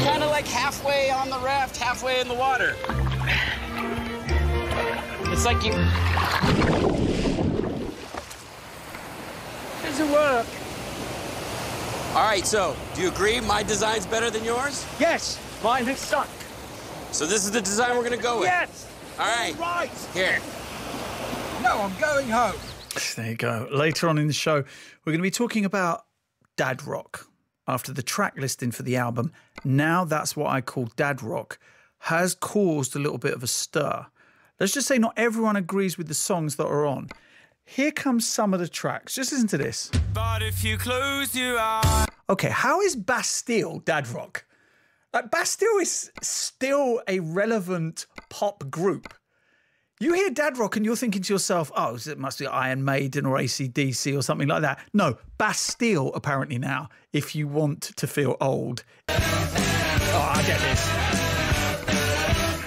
kind of like halfway on the raft, halfway in the water. It's like you... Doesn't work. All right, so, do you agree my design's better than yours? Yes, mine has sunk. So this is the design we're gonna go with? Yes. All right. All right. Here. No, I'm going home. There you go. Later on in the show, we're going to be talking about dad rock. After the track listing for the album, Now That's What I Call Dad Rock, has caused a little bit of a stir. Let's just say not everyone agrees with the songs that are on. Here comes some of the tracks. Just listen to this. But if you close your eyes... Okay, how is Bastille dad rock? Like, Bastille is still a relevant pop group. You hear dad rock and you're thinking to yourself, oh, it must be Iron Maiden or AC/DC or something like that. No, Bastille apparently now, if you want to feel old. Oh, I get this.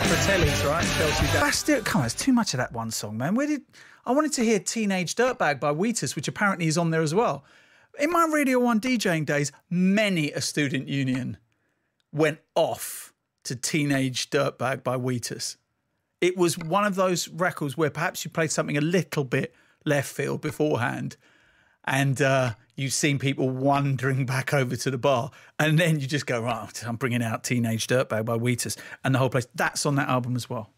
Fratelli's, right? Tells you that. Bastille, come on, it's too much of that one song, man. I wanted to hear Teenage Dirtbag by Wheatus, which apparently is on there as well. In my Radio 1 DJing days, many a student union went off to Teenage Dirtbag by Wheatus. It was one of those records where perhaps you played something a little bit left field beforehand and you've seen people wandering back over to the bar and then you just go, right, I'm bringing out Teenage Dirtbag by Wheatus and the whole place. That's on that album as well.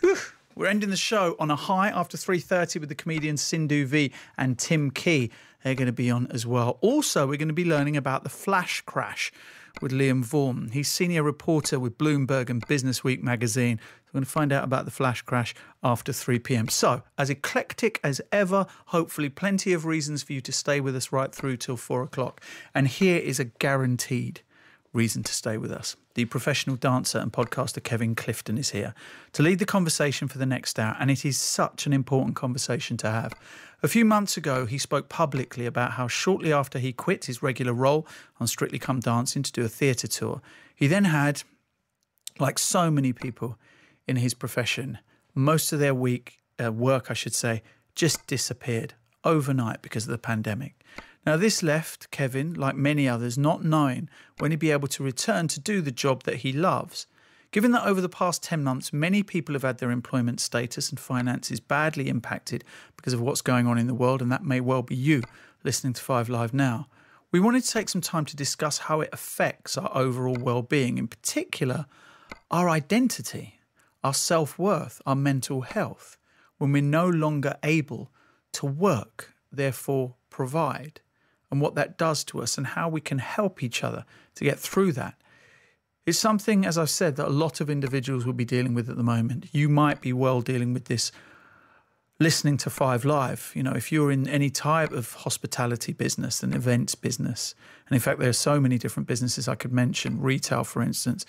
Whew. We're ending the show on a high after 3:30 with the comedians Sindhu V and Tim Key. They're going to be on as well. Also, we're going to be learning about the flash crash with Liam Vaughan. He's senior reporter with Bloomberg and Business Week magazine. So we're going to find out about the flash crash after 3 p.m. So, as eclectic as ever, hopefully plenty of reasons for you to stay with us right through till 4 o'clock. And here is a guaranteed reason to stay with us. The professional dancer and podcaster Kevin Clifton is here to lead the conversation for the next hour, and it is such an important conversation to have. A few months ago, he spoke publicly about how shortly after he quit his regular role on Strictly Come Dancing to do a theatre tour, he then had, like so many people in his profession, most of their work, I should say, just disappeared overnight because of the pandemic. Now, this left Kevin, like many others, not knowing when he'd be able to return to do the job that he loves. Given that over the past 10 months, many people have had their employment status and finances badly impacted because of what's going on in the world, and that may well be you listening to 5 Live now, we wanted to take some time to discuss how it affects our overall well-being, in particular, our identity, our self-worth, our mental health, when we're no longer able to work, therefore provide, and what that does to us and how we can help each other to get through that. It's something, as I've said, that a lot of individuals will be dealing with at the moment. You might be well dealing with this listening to 5 Live. You know, if you're in any type of hospitality business and events business, and in fact, there are so many different businesses I could mention, retail, for instance,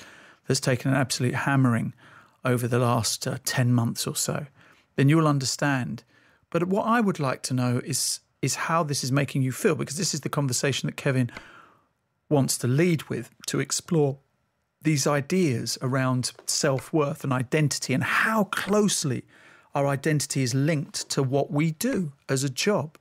that's taken an absolute hammering over the last 10 months or so, then you'll understand. But what I would like to know is how this is making you feel, because this is the conversation that Kevin wants to lead with, to explore these ideas around self-worth and identity and how closely our identity is linked to what we do as a job.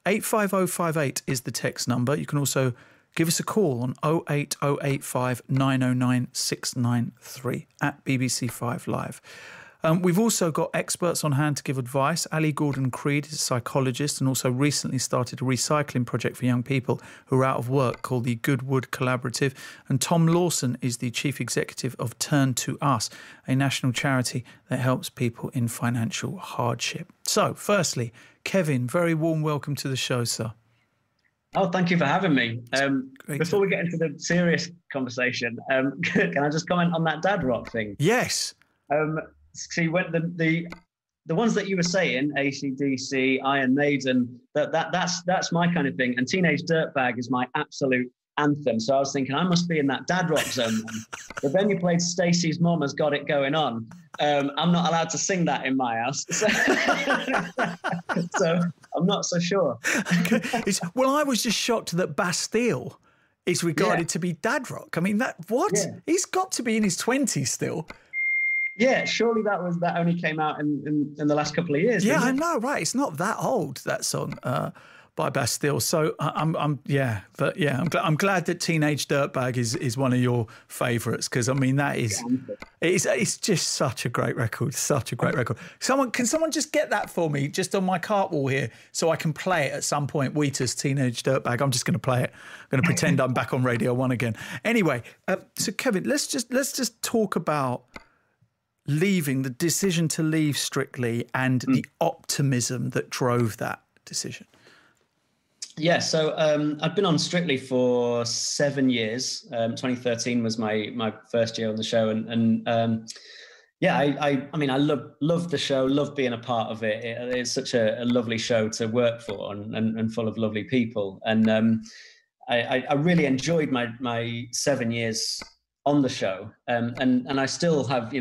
85058 is the text number. You can also give us a call on 08085 909 693 at BBC 5 Live. We've also got experts on hand to give advice. Ali Gordon-Creed is a psychologist and also recently started a recycling project for young people who are out of work called the Goodwood Collaborative. And Tom Lawson is the chief executive of Turn to Us, a national charity that helps people in financial hardship. So, firstly, Kevin, very warm welcome to the show, sir. Oh, thank you for having me. Before we get into the serious conversation, can I just comment on that dad rock thing? Yes. See, when the ones that you were saying, AC/DC, Iron Maiden, that's my kind of thing. And Teenage Dirtbag is my absolute anthem. So I was thinking I must be in that dad rock zone then. But then you played Stacey's Mum Has Got It Going On. I'm not allowed to sing that in my house. So I'm not so sure. Well, I was just shocked that Bastille is regarded to be dad rock. I mean, what? Yeah. He's got to be in his 20s still. Yeah, surely that only came out in the last couple of years. Yeah, I know, right? It's not that old, that song. by Bastille. So I'm glad that Teenage Dirtbag is one of your favourites, because I mean it's just such a great record, Can someone just get that for me, just on my cart wall here, so I can play it at some point? Wheatus, Teenage Dirtbag. I'm just going to play it. I'm going to pretend I'm back on Radio 1 again. Anyway, so Kevin, let's just talk about leaving, the decision to leave Strictly, and the optimism that drove that decision. Yeah, so I've been on Strictly for 7 years. 2013 was my first year on the show, and I mean, I love the show, love being a part of it. It's such a lovely show to work for, and full of lovely people. And I really enjoyed my 7 years on the show, and I still have,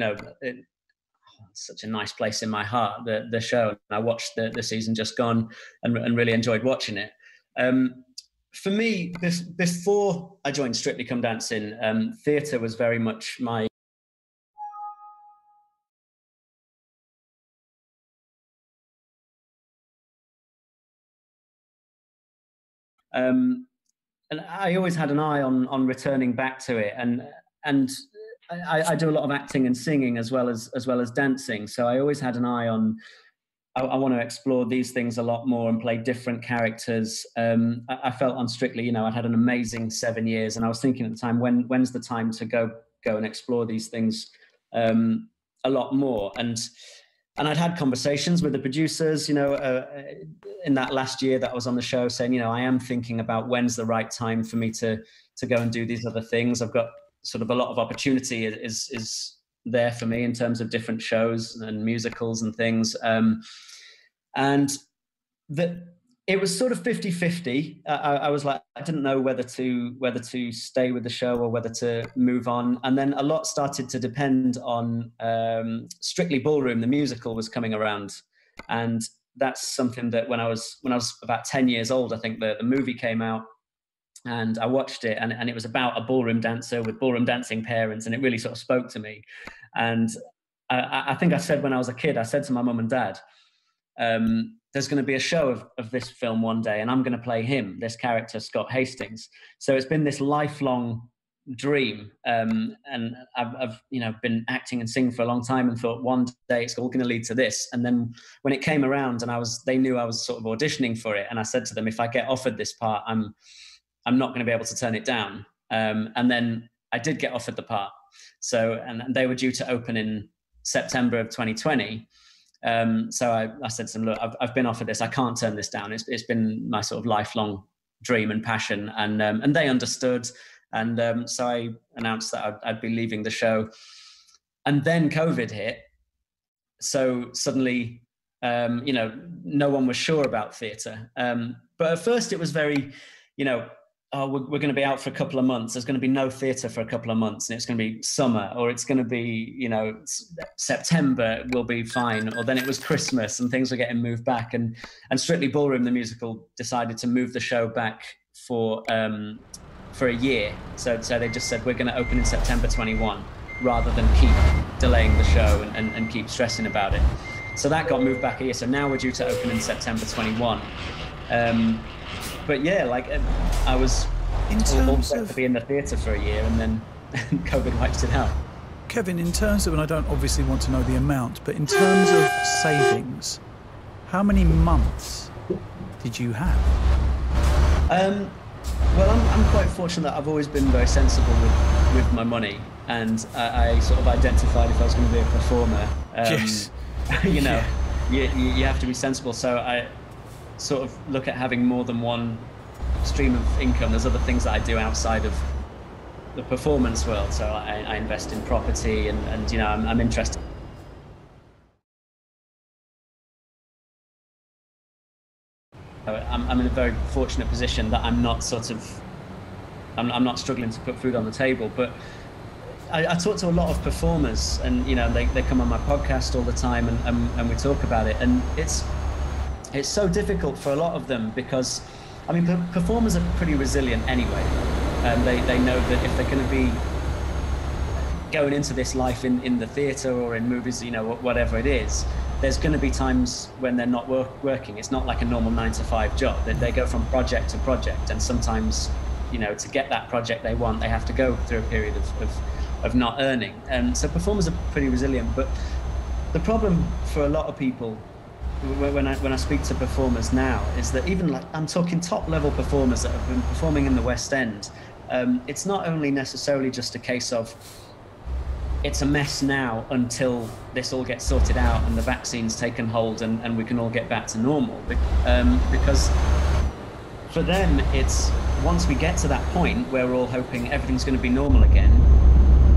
such a nice place in my heart, the show. I watched the season just gone, and really enjoyed watching it. For me, before I joined Strictly Come Dancing, theatre was very much my and I always had an eye on returning back to it, and I do a lot of acting and singing as well as dancing. So I always had an eye on, I want to explore these things a lot more and play different characters. I felt on Strictly, I had an amazing 7 years, and I was thinking at the time, when's the time to go and explore these things a lot more. And I'd had conversations with the producers, in that last year that I was on the show, saying, I am thinking about when's the right time for me to go and do these other things. I've got sort of a lot of opportunity is there for me in terms of different shows and musicals and things. And it was sort of 50-50. I was like, I didn't know whether to stay with the show or whether to move on. And then a lot started to depend on Strictly Ballroom. The musical was coming around, and that's something that when I was about 10 years old, I think the movie came out, and I watched it, and it was about a ballroom dancer with ballroom dancing parents, and it really sort of spoke to me. And I think I said, when I was a kid, I said to my mum and dad, there's going to be a show of this film one day, and I'm going to play him, this character, Scott Hastings. So it's been this lifelong dream, and I've been acting and singing for a long time, and thought one day it's all going to lead to this. And then when it came around, and they knew I was sort of auditioning for it, and I said to them, if I get offered this part, I'm not going to be able to turn it down. And then I did get offered the part. So, and they were due to open in September of 2020. So I said to them, look, I've been offered this. I can't turn this down. It's been my sort of lifelong dream and passion. And they understood. And so I announced that I'd be leaving the show. And then COVID hit. So suddenly, no one was sure about theatre. But at first it was very, we're going to be out for a couple of months. There's going to be no theatre for a couple of months, and it's going to be summer, or it's going to be, September will be fine. Or then it was Christmas and things were getting moved back. And Strictly Ballroom, the musical, decided to move the show back for a year. So they just said, we're going to open in September 21, rather than keep delaying the show and keep stressing about it. So that got moved back a year. So now we're due to open in September 21. But yeah, I was all set to be in the theatre for a year, and then COVID wiped it out. Kevin, in terms of, and I don't obviously want to know the amount, but in terms of savings, how many months did you have? Well, I'm quite fortunate that I've always been very sensible with my money, and I sort of identified if I was going to be a performer. Yes. You have to be sensible. So I sort of look at having more than one stream of income. There's other things that I do outside of the performance world. So I invest in property, and I'm interested. I'm in a very fortunate position that I'm not struggling to put food on the table. But I talk to a lot of performers, and they come on my podcast all the time, and we talk about it. And it's so difficult for a lot of them, because performers are pretty resilient anyway. They know that if they're going to be going into this life in the theatre or in movies, whatever it is, there's going to be times when they're not working. It's not like a normal 9-to-5 job. They go from project to project, and sometimes, you know, to get that project they want, they have to go through a period of not earning. And so performers are pretty resilient. But the problem for a lot of people when I speak to performers now is that even like I'm talking top level performers that have been performing in the West End, it's not only necessarily just a case of it's a mess now until this all gets sorted out and the vaccine's taken hold and we can all get back to normal, because for them it's once we get to that point where we're all hoping everything's going to be normal again,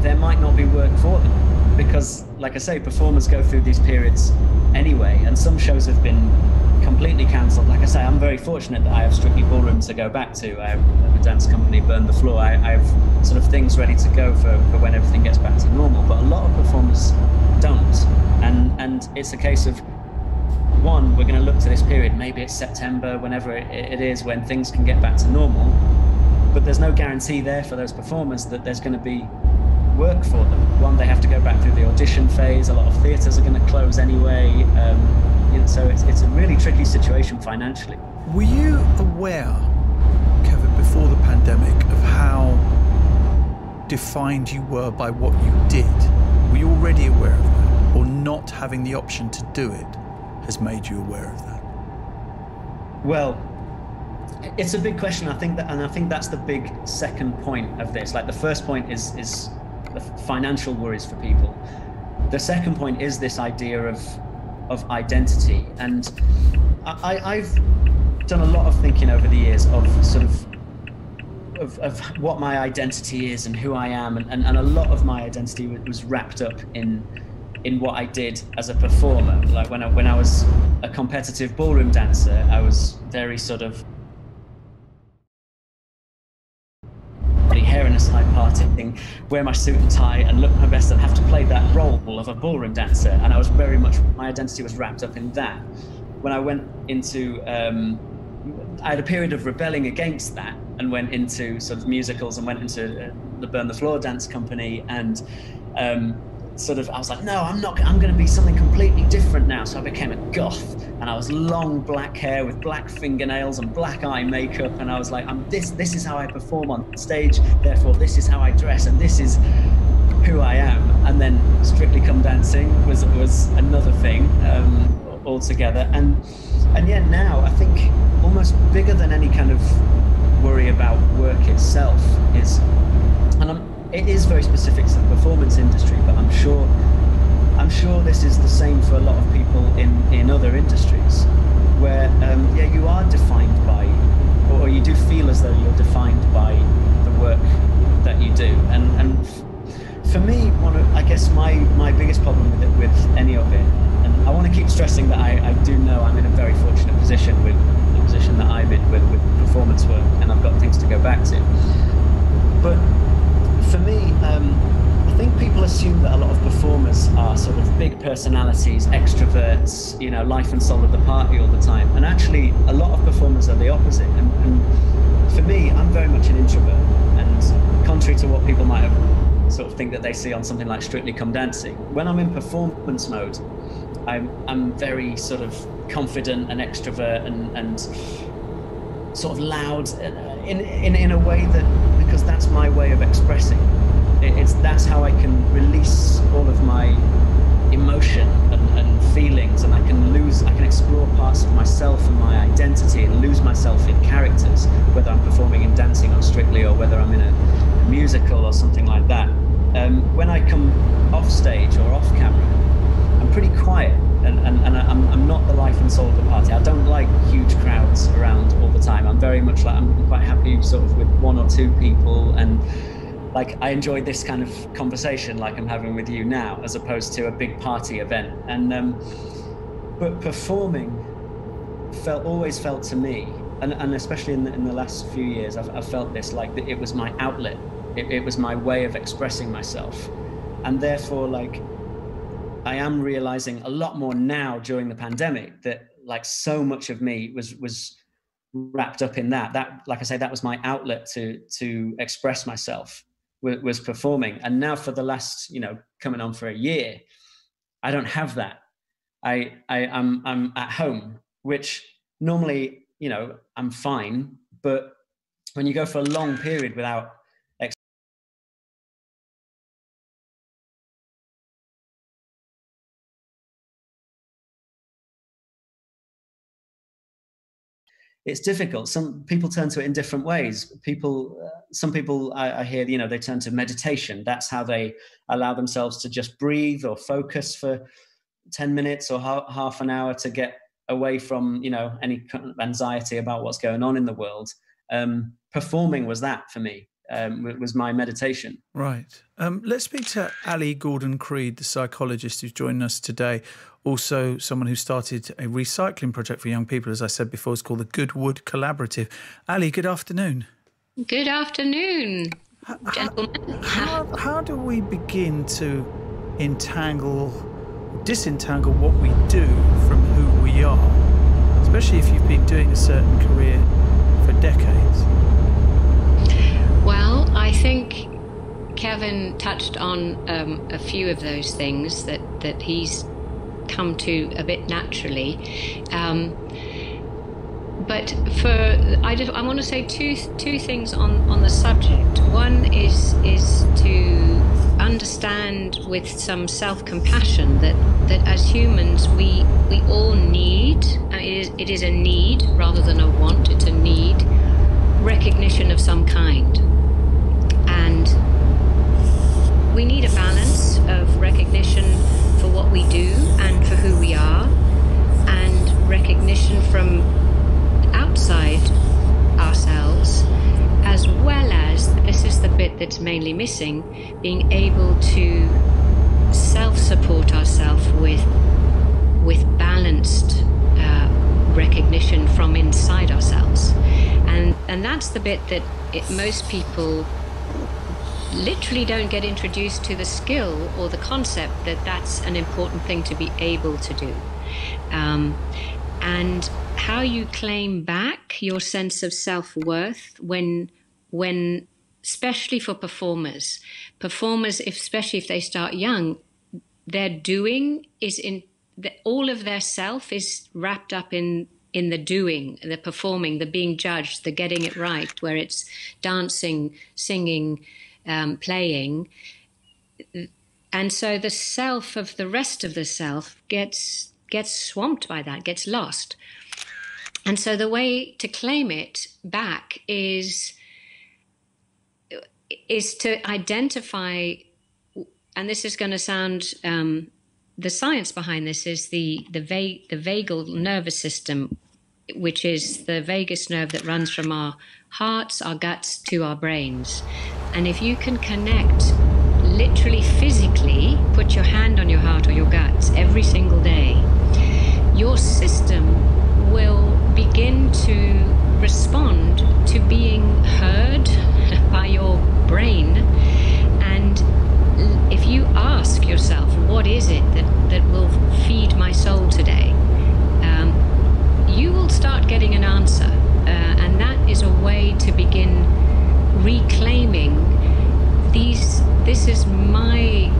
there might not be work for them. Because, like I say, performers go through these periods anyway, and some shows have been completely cancelled. Like I say, I'm very fortunate that I have Strictly Ballroom to go back to. I have a dance company, Burn the Floor. I have sort of things ready to go for when everything gets back to normal. But a lot of performers don't. And it's a case of, one, we're going to look to this period, maybe it's September, whenever it is, when things can get back to normal. But there's no guarantee there for those performers that there's going to be work for them. One, they have to go back through the audition phase. A lot of theatres are going to close anyway. You know, so it's a really tricky situation financially. Were you aware, Kevin, before the pandemic, of how defined you were by what you did? Were you already aware of that? Or not having the option to do it has made you aware of that? Well, it's a big question. I think that's the big second point of this. Like the first point is the financial worries for people. The second point is this idea of identity. And I've done a lot of thinking over the years of sort of what my identity is and who I am. And a lot of my identity was wrapped up in what I did as a performer. Like when I was a competitive ballroom dancer, I was very sort of hair in a side parting, wear my suit and tie and look my best and have to play that role of a ballroom dancer. And I was very much, my identity was wrapped up in that. When I went into, I had a period of rebelling against that and went into sort of musicals and went into the Burn the Floor dance company and sort of, I was like, no, I'm going to be something completely different now. So I became a goth, and I was long black hair with black fingernails and black eye makeup. And I was like, this is how I perform on stage. Therefore, this is how I dress, and this is who I am. And then Strictly Come Dancing was another thing altogether. And yet now I think almost bigger than any kind of worry about work itself is, it is very specific to the performance industry, but I'm sure this is the same for a lot of people in other industries, where you are defined by, or you do feel as though you're defined by the work that you do. And for me, I guess my biggest problem with any of it, and I want to keep stressing that I do know I'm in a very fortunate position with the position that I'm in with performance work, and I've got things to go back to. But for me, I think people assume that a lot of performers are sort of big personalities, extroverts, you know, life and soul of the party all the time. And actually, a lot of performers are the opposite. And for me, I'm very much an introvert. And contrary to what people might have sort of think that they see on something like Strictly Come Dancing, when I'm in performance mode, I'm very sort of confident and extrovert and sort of loud in a way that, because that's my way of expressing. That's how I can release all of my emotion and feelings, and I can explore parts of myself and my identity and lose myself in characters, whether I'm performing in dancing on Strictly or whether I'm in a musical or something like that. When I come off stage or off camera, I'm pretty quiet, and I'm not the life and soul of the party. I don't like huge crowds around all the time. I'm very much like, I'm quite happy sort of with one or two people, and like I enjoy this kind of conversation like I'm having with you now, as opposed to a big party event. And but performing always felt to me, and especially in the last few years, I've felt this, like it was my outlet. It was my way of expressing myself, and therefore, like, I am realizing a lot more now during the pandemic that like so much of me was wrapped up in that. That, like I say, that was my outlet to express myself, was performing. And now for the last, you know, coming on for a year, I don't have that. I'm at home, which normally, you know, I'm fine. But when you go for a long period without it's difficult. Some people turn to it in different ways. Some people I hear, you know, they turn to meditation. That's how they allow themselves to just breathe or focus for 10 minutes or half an hour to get away from, you know, any kind of anxiety about what's going on in the world. Performing was that for me. It was my meditation. Right. Let's speak to Ali Gordon-Creed, the psychologist who's joining us today. Also someone who started a recycling project for young people, as I said before. It's called the Goodwood Collaborative. Ali, good afternoon. Good afternoon, gentlemen. How do we begin to disentangle what we do from who we are, especially if you've been doing a certain career for decades? Well, I think Kevin touched on a few of those things that he's come to a bit naturally. But I want to say two things on the subject. One is to understand with some self-compassion that as humans we all need, it is a need rather than a want, it's a need, recognition of some kind. And we need a balance of recognition for what we do and for who we are, and recognition from outside ourselves, as well as, this is the bit that's mainly missing, being able to self-support ourselves with balanced recognition from inside ourselves. And that's the bit that most people literally don't get introduced to, the skill or the concept that that's an important thing to be able to do. And how you claim back your sense of self-worth when especially for performers, especially if they start young, their doing is all of their self is wrapped up in the doing, the performing, the being judged, the getting it right, where it's dancing, singing, playing. And so the self of the rest of the self gets swamped by that, gets lost. And so the way to claim it back is to identify, and this is going to sound, the science behind this is the vagal nervous system, which is the vagus nerve that runs from our hearts, our guts to our brains. And if you can connect literally physically, put your hand on your heart or your guts every single day, your system will begin to respond to being heard by your brain. And if you ask yourself, what is it that will feed my soul today? You will start getting an answer. And that is a way to begin reclaiming this is my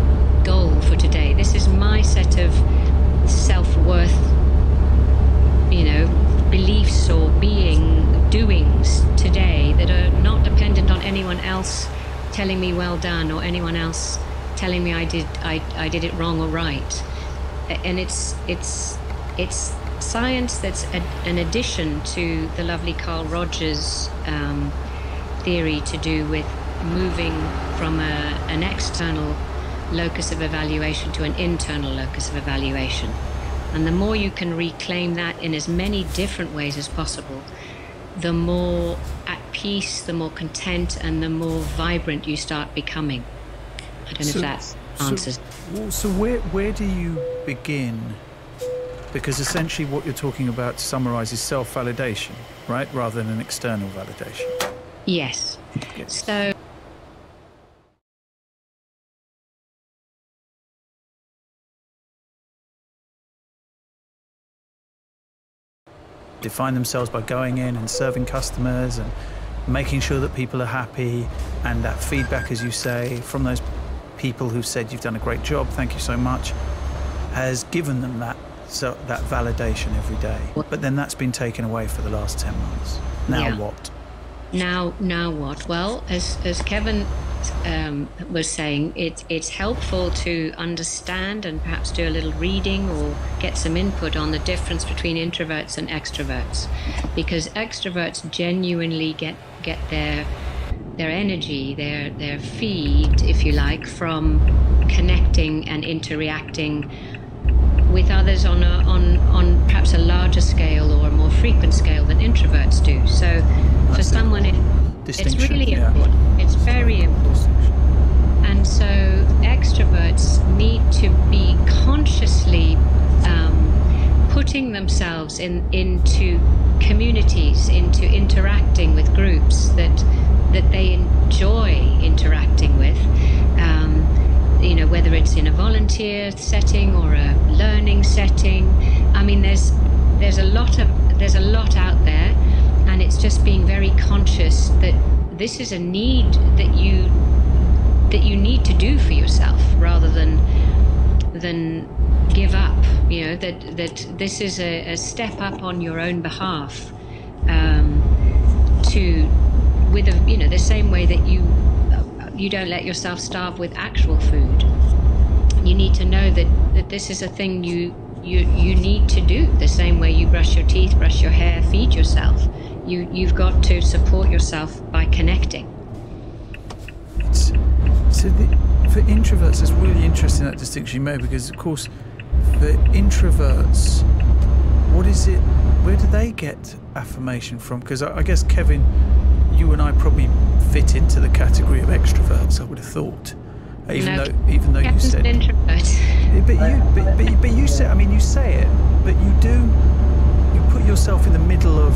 goal for today. This is my set of self-worth, beliefs or doings today that are not dependent on anyone else telling me well done or anyone else telling me I did it wrong or right. And it's science that's an addition to the lovely Carl Rogers theory to do with moving from an external locus of evaluation to an internal locus of evaluation. And the more you can reclaim that in as many different ways as possible, the more at peace, the more content, and the more vibrant you start becoming. I don't know if that answers. So where do you begin? Because essentially what you're talking about, to summarise, is self-validation, right? Rather than an external validation. Yes. So define themselves by going in and serving customers and making sure that people are happy, and that feedback, as you say, from those people who've said you've done a great job, thank you so much, has given them that so that validation every day. But then that's been taken away for the last 10 months. Now what? Now what? Well, as Kevin was saying, it's helpful to understand and perhaps do a little reading or get some input on the difference between introverts and extroverts, because extroverts genuinely get their energy, their feed, if you like, from connecting and interacting with others on perhaps a larger scale or a more frequent scale than introverts do. So for someone, it's really important. It's very important. And so extroverts need to be consciously putting themselves into communities, into interacting with groups that they enjoy interacting with. Whether it's in a volunteer setting or a learning setting. I mean, there's a lot out there, and it's just being very conscious that this is a need that you need to do for yourself, rather than give up. That this is a step up on your own behalf, the same way that you don't let yourself starve with actual food. You need to know that this is a thing you need to do, the same way you brush your teeth, brush your hair, feed yourself. You've got to support yourself by connecting. For introverts, it's really interesting that distinction you made, because of course for introverts, what is it, where do they get affirmation from? Because I guess, Kevin, you and I probably fit into the category of extroverts, I would have thought. Even though you said introvert. but you say, I mean, you say it, but you put yourself in the middle of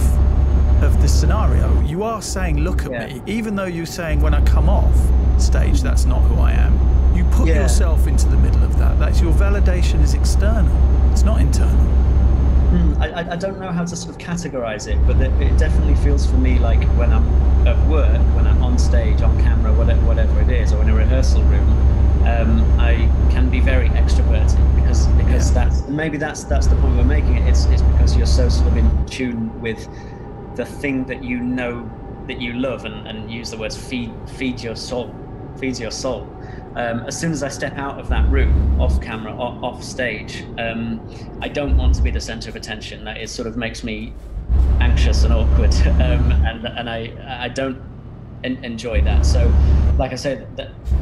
the scenario. You are saying, look at me, even though you're saying when I come off stage, that's not who I am. You put yourself into the middle of that. That's your validation is external. It's not internal. I don't know how to sort of categorize it, but it definitely feels for me like when I'm at work, when I'm on stage, on camera, whatever it is, or in a rehearsal room, I can be very extroverted because that's the point we're making it. It's because you're so sort of in tune with the thing that you know that you love, and use the words feed your soul, feeds your soul. As soon as I step out of that room, off camera, off stage, I don't want to be the center of attention. That sort of makes me anxious and awkward, and I don't enjoy that. So, like I said,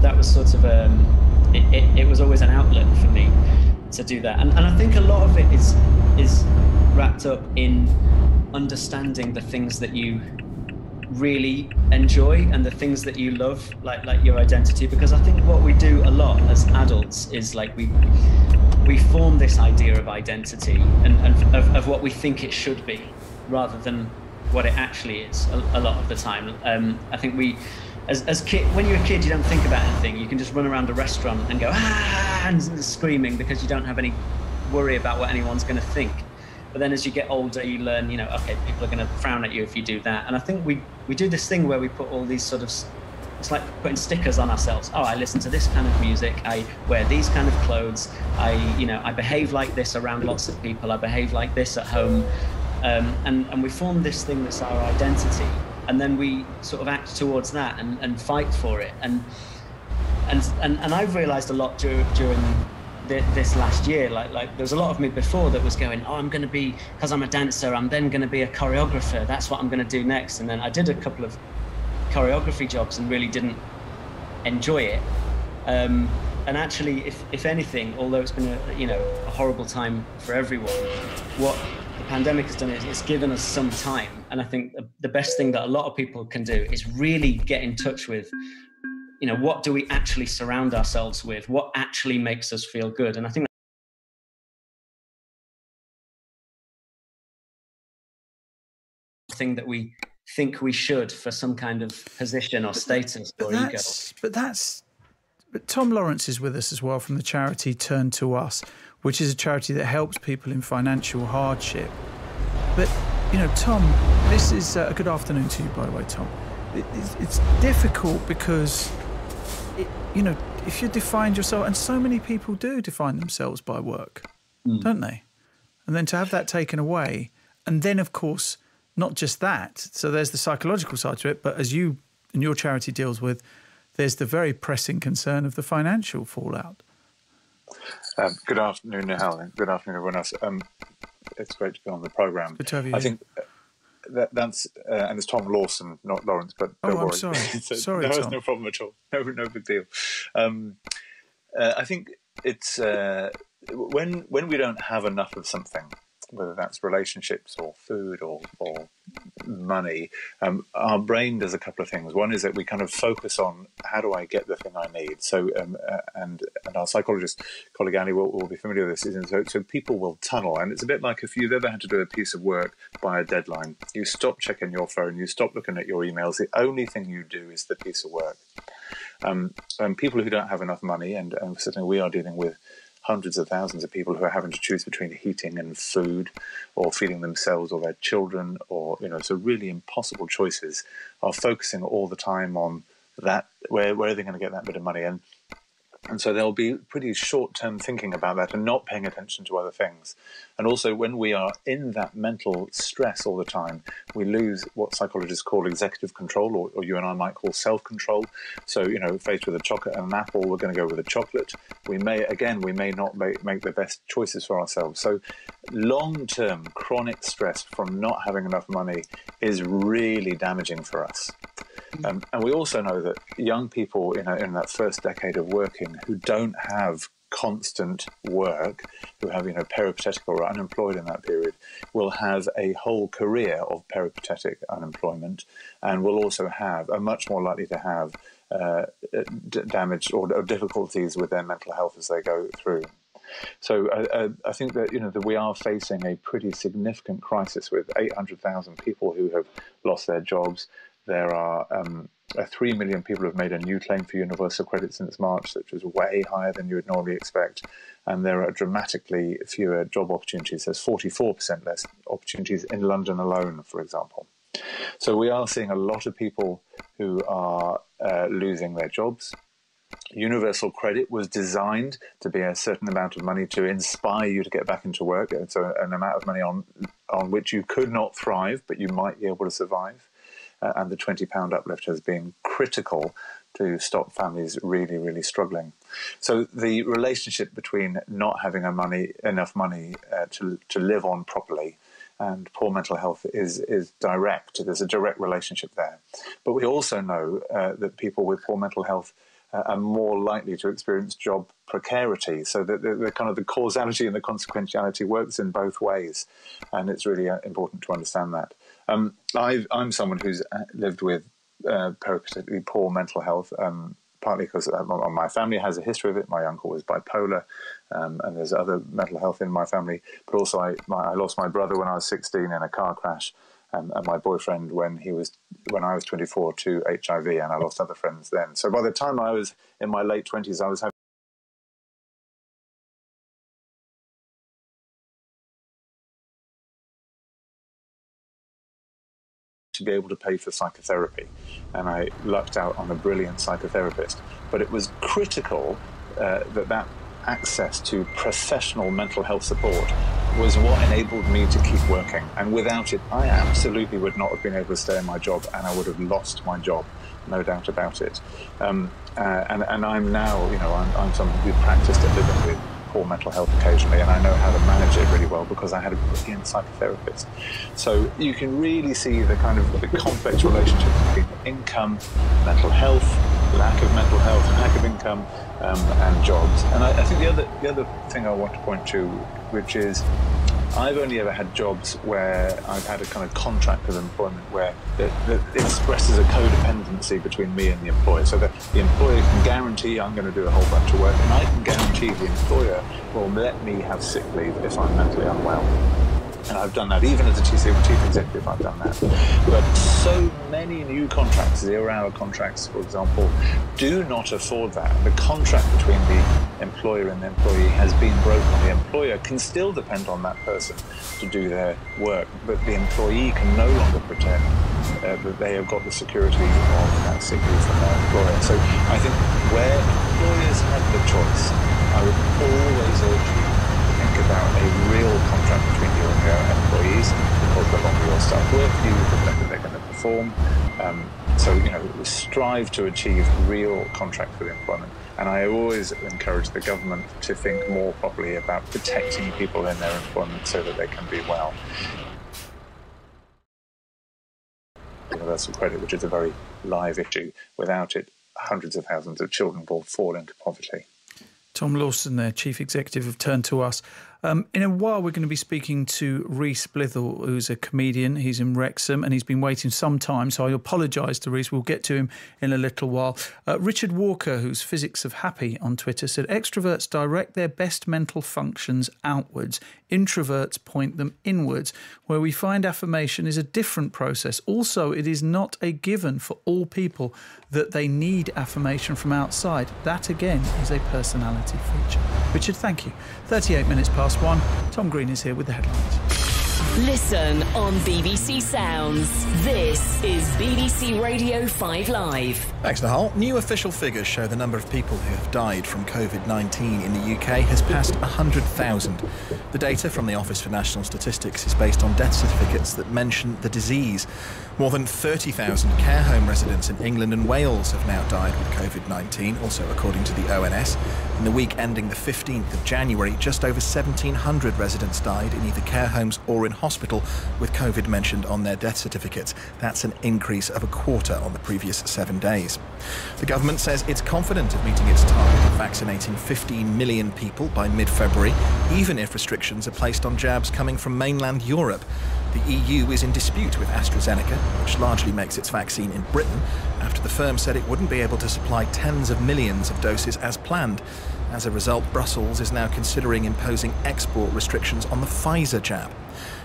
that was sort of it was always an outlet for me to do that, and I think a lot of it is wrapped up in understanding the things that you really enjoy and the things that you love, like your identity. Because I think what we do a lot as adults is like we form this idea of identity and of what we think it should be, rather than what it actually is a lot of the time. I think as kid, when you're a kid, you don't think about anything. You can just run around a restaurant and go and screaming because you don't have any worry about what anyone's going to think. But then as you get older, you learn, okay, people are going to frown at you if you do that. And I think we do this thing where we put all these sort of, it's like putting stickers on ourselves. Oh, I listen to this kind of music. I wear these kind of clothes. I behave like this around lots of people. I behave like this at home. And we form this thing that's our identity. And then we sort of act towards that and fight for it. And I've realized a lot during this last year, like there was a lot of me before that was going, I'm going to be, because I'm a dancer, I'm then going to be a choreographer. That's what I'm going to do next. And then I did a couple of choreography jobs and really didn't enjoy it. And actually, if anything, although it's been a horrible time for everyone, what the pandemic has done is it's given us some time. And I think the best thing that a lot of people can do is really get in touch with, what do we actually surround ourselves with? What actually makes us feel good? And I think that's the thing that we think we should for some kind of position or status or ego. But Tom Lawrence is with us as well from the charity Turn to Us, which is a charity that helps people in financial hardship. But, Tom, this is a good afternoon to you, by the way, Tom. It's difficult because, if you defined yourself, and so many people do define themselves by work, don't they? And then to have that taken away, and then, of course, not just that. So there's the psychological side to it, but as you and your charity deals with, there's the very pressing concern of the financial fallout. Good afternoon, Nihal, and good afternoon, everyone else. It's great to be on the programme. Good to have you I here. think that's and it's Tom Lawson, not Lawrence, but don't worry. I'm sorry. Sorry, no, Tom. it's no problem at all. No big deal. I think it's when we don't have enough of something, whether that's relationships or food or money, our brain does a couple of things. One is that we kind of focus on how do I get the thing I need. So and our psychologist colleague Annie will be familiar with this. So people will tunnel, and it's a bit like if you've ever had to do a piece of work by a deadline. You stop checking your phone, you stop looking at your emails. The only thing you do is the piece of work. And people who don't have enough money, and certainly we are dealing with hundreds of thousands of people who are having to choose between heating and food, or feeding themselves or their children, or so really impossible choices, are focusing all the time on that. Where are they going to get that bit of money? And so they'll be pretty short-term thinking about that and not paying attention to other things. And also, when we are in that mental stress all the time, we lose what psychologists call executive control, or you and I might call self-control. So, faced with a chocolate and an apple, we're going to go with a chocolate. We may not make the best choices for ourselves. So long-term chronic stress from not having enough money is really damaging for us. And we also know that young people in that first decade of working who don't have constant work, who have peripatetic or unemployed in that period, will have a whole career of peripatetic unemployment, and will also are much more likely to have damage or difficulties with their mental health as they go through. So I think that that we are facing a pretty significant crisis with 800,000 people who have lost their jobs. There are 3 million people who have made a new claim for universal credit since March, which is way higher than you would normally expect. And there are dramatically fewer job opportunities. There's 44% less opportunities in London alone, for example. So we are seeing a lot of people who are losing their jobs. Universal credit was designed to be a certain amount of money to inspire you to get back into work. It's an amount of money on which you could not thrive, but you might be able to survive. And the £20 uplift has been critical to stop families really, really struggling. So the relationship between not having enough money to live on properly and poor mental health is direct. There's a direct relationship there. But we also know that people with poor mental health are more likely to experience job precarity. So the kind of the causality and the consequentiality works in both ways. And it's really important to understand that. I'm someone who's lived with particularly poor mental health, partly because my family has a history of it. My uncle was bipolar, and there's other mental health in my family. But also I lost my brother when I was 16 in a car crash, and my boyfriend when I was 24 to HIV, and I lost other friends then. So by the time I was in my late 20s, I was having to be able to pay for psychotherapy, and I lucked out on a brilliant psychotherapist. But it was critical that access to professional mental health support was what enabled me to keep working, and without it I absolutely would not have been able to stay in my job, and I would have lost my job, no doubt about it. And I'm now, I'm someone who practiced at living with poor mental health occasionally, and I know how to manage it really well because I had a brilliant psychotherapist. So you can really see the kind of the complex relationship between income, mental health, lack of mental health, lack of income, and jobs. And I think the other thing I want to point to, which is I've only ever had jobs where I've had a kind of contract of employment where it expresses a codependency between me and the employer. So that the employer can guarantee I'm going to do a whole bunch of work, and I can guarantee the employer will let me have sick leave if I'm mentally unwell. And I've done that. Even as a chief executive, I've done that. But so many new contracts, 0-hour contracts, for example, do not afford that. The contract between the employer and the employee has been broken. The employer can still depend on that person to do their work, but the employee can no longer pretend that they have got the security of that sick leave from their employer. So I think where employers have the choice, I would always urge you to think about a real contract between you and your employees, because the longer your staff work for you, the better they're going to perform. So, strive to achieve real contracts with employment. And I always encourage the government to think more properly about protecting people in their employment so that they can be well. Universal credit, which is a very live issue. Without it, hundreds of thousands of children will fall into poverty. Tom Lawson there, Chief Executive of Turn to Us. In a while, we're going to be speaking to Rhys Blithell, who's a comedian. He's in Wrexham and he's been waiting some time, so I apologise to Rhys. We'll get to him in a little while. Richard Walker, who's Physics of Happy on Twitter, said, extroverts direct their best mental functions outwards. Introverts point them inwards. Where we find affirmation is a different process. Also, it is not a given for all people that they need affirmation from outside. That, again, is a personality feature. Richard, thank you. 38 minutes past 1. Tom Green is here with the headlines. Listen on BBC Sounds. This is BBC Radio 5 Live. Thanks, Nahal. New official figures show the number of people who have died from COVID-19 in the UK has passed 100,000. The data from the Office for National Statistics is based on death certificates that mention the disease. More than 30,000 care home residents in England and Wales have now died with COVID-19, also according to the ONS. In the week ending the 15th of January, just over 1,700 residents died in either care homes or in hospital, with COVID mentioned on their death certificates. That's an increase of a quarter on the previous 7 days. The government says it's confident of meeting its target of vaccinating 15 million people by mid-February, even if restrictions are placed on jabs coming from mainland Europe. The EU is in dispute with AstraZeneca, which largely makes its vaccine in Britain, after the firm said it wouldn't be able to supply tens of millions of doses as planned. As a result, Brussels is now considering imposing export restrictions on the Pfizer jab.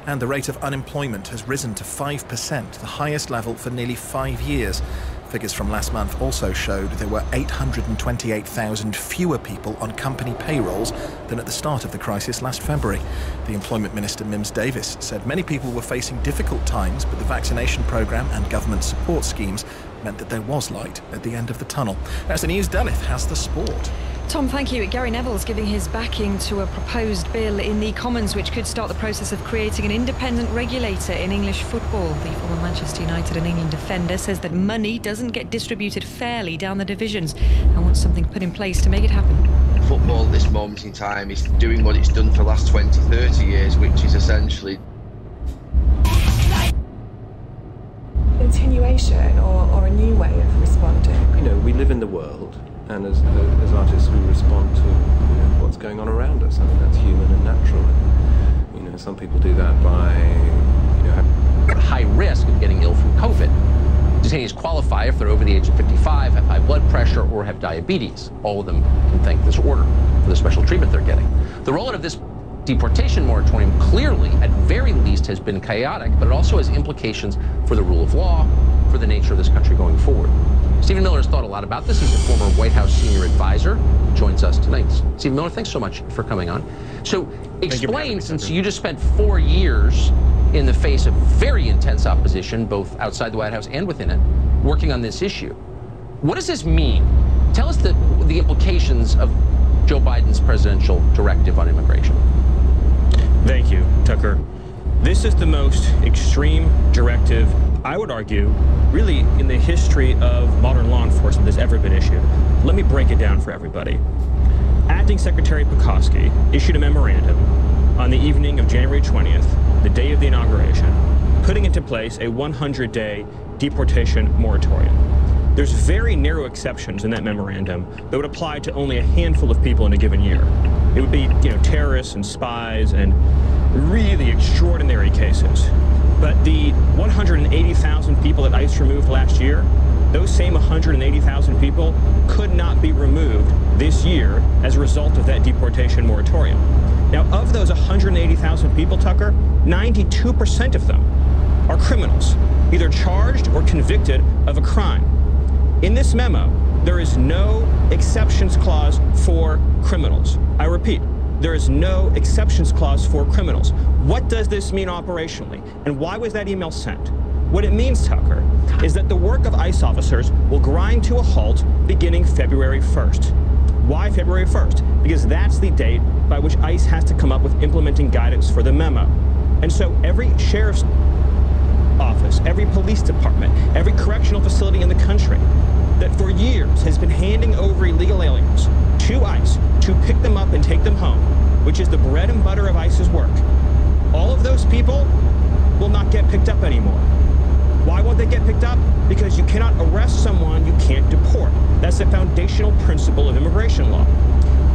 And the rate of unemployment has risen to 5%, the highest level for nearly 5 years. Figures from last month also showed there were 828,000 fewer people on company payrolls than at the start of the crisis last February. The Employment Minister, Mims Davis, said many people were facing difficult times, but the vaccination programme and government support schemes meant that there was light at the end of the tunnel. As the news, Delith has the sport. Tom, thank you. Gary Neville's giving his backing to a proposed bill in the Commons which could start the process of creating an independent regulator in English football. The former Manchester United and England defender says that money doesn't get distributed fairly down the divisions and wants something put in place to make it happen. Football at this moment in time is doing what it's done for the last 20, 30 years, which is essentially continuation or a new way of responding. We live in the world, and as artists we respond to what's going on around us. I mean, that's human and natural. And, some people do that by high risk of getting ill from COVID. Detainees qualify if they're over the age of 55, have high blood pressure, or have diabetes. All of them can thank this order for the special treatment they're getting. The rollout of this deportation moratorium clearly, at very least, has been chaotic, but it also has implications for the rule of law, for the nature of this country going forward. Stephen Miller has thought a lot about this. He's a former White House senior advisor, joins us tonight. Stephen Miller, thanks so much for coming on. So explain, since you just spent 4 years in the face of very intense opposition, both outside the White House and within it, working on this issue. What does this mean? Tell us the implications of Joe Biden's presidential directive on immigration. Thank you, Tucker. This is the most extreme directive, I would argue, really in the history of modern law enforcement that's ever been issued. Let me break it down for everybody. Acting Secretary Pekoski issued a memorandum on the evening of January 20th, the day of the inauguration, putting into place a 100-day deportation moratorium. There's very narrow exceptions in that memorandum that would apply to only a handful of people in a given year. It would be, terrorists and spies and really extraordinary cases. But the 180,000 people that ICE removed last year, those same 180,000 people could not be removed this year as a result of that deportation moratorium. Now, of those 180,000 people, Tucker, 92% of them are criminals, either charged or convicted of a crime. In this memo, there is no exceptions clause for criminals. I repeat, there is no exceptions clause for criminals. What does this mean operationally? And why was that email sent? What it means, Tucker, is that the work of ICE officers will grind to a halt beginning February 1st. Why February 1st? Because that's the date by which ICE has to come up with implementing guidance for the memo. And so every sheriff's office, every police department, every correctional facility in the country that for years has been handing over illegal aliens to ICE to pick them up and take them home, which is the bread and butter of ICE's work, all of those people will not get picked up anymore. Why won't they get picked up? Because you cannot arrest someone you can't deport. That's the foundational principle of immigration law.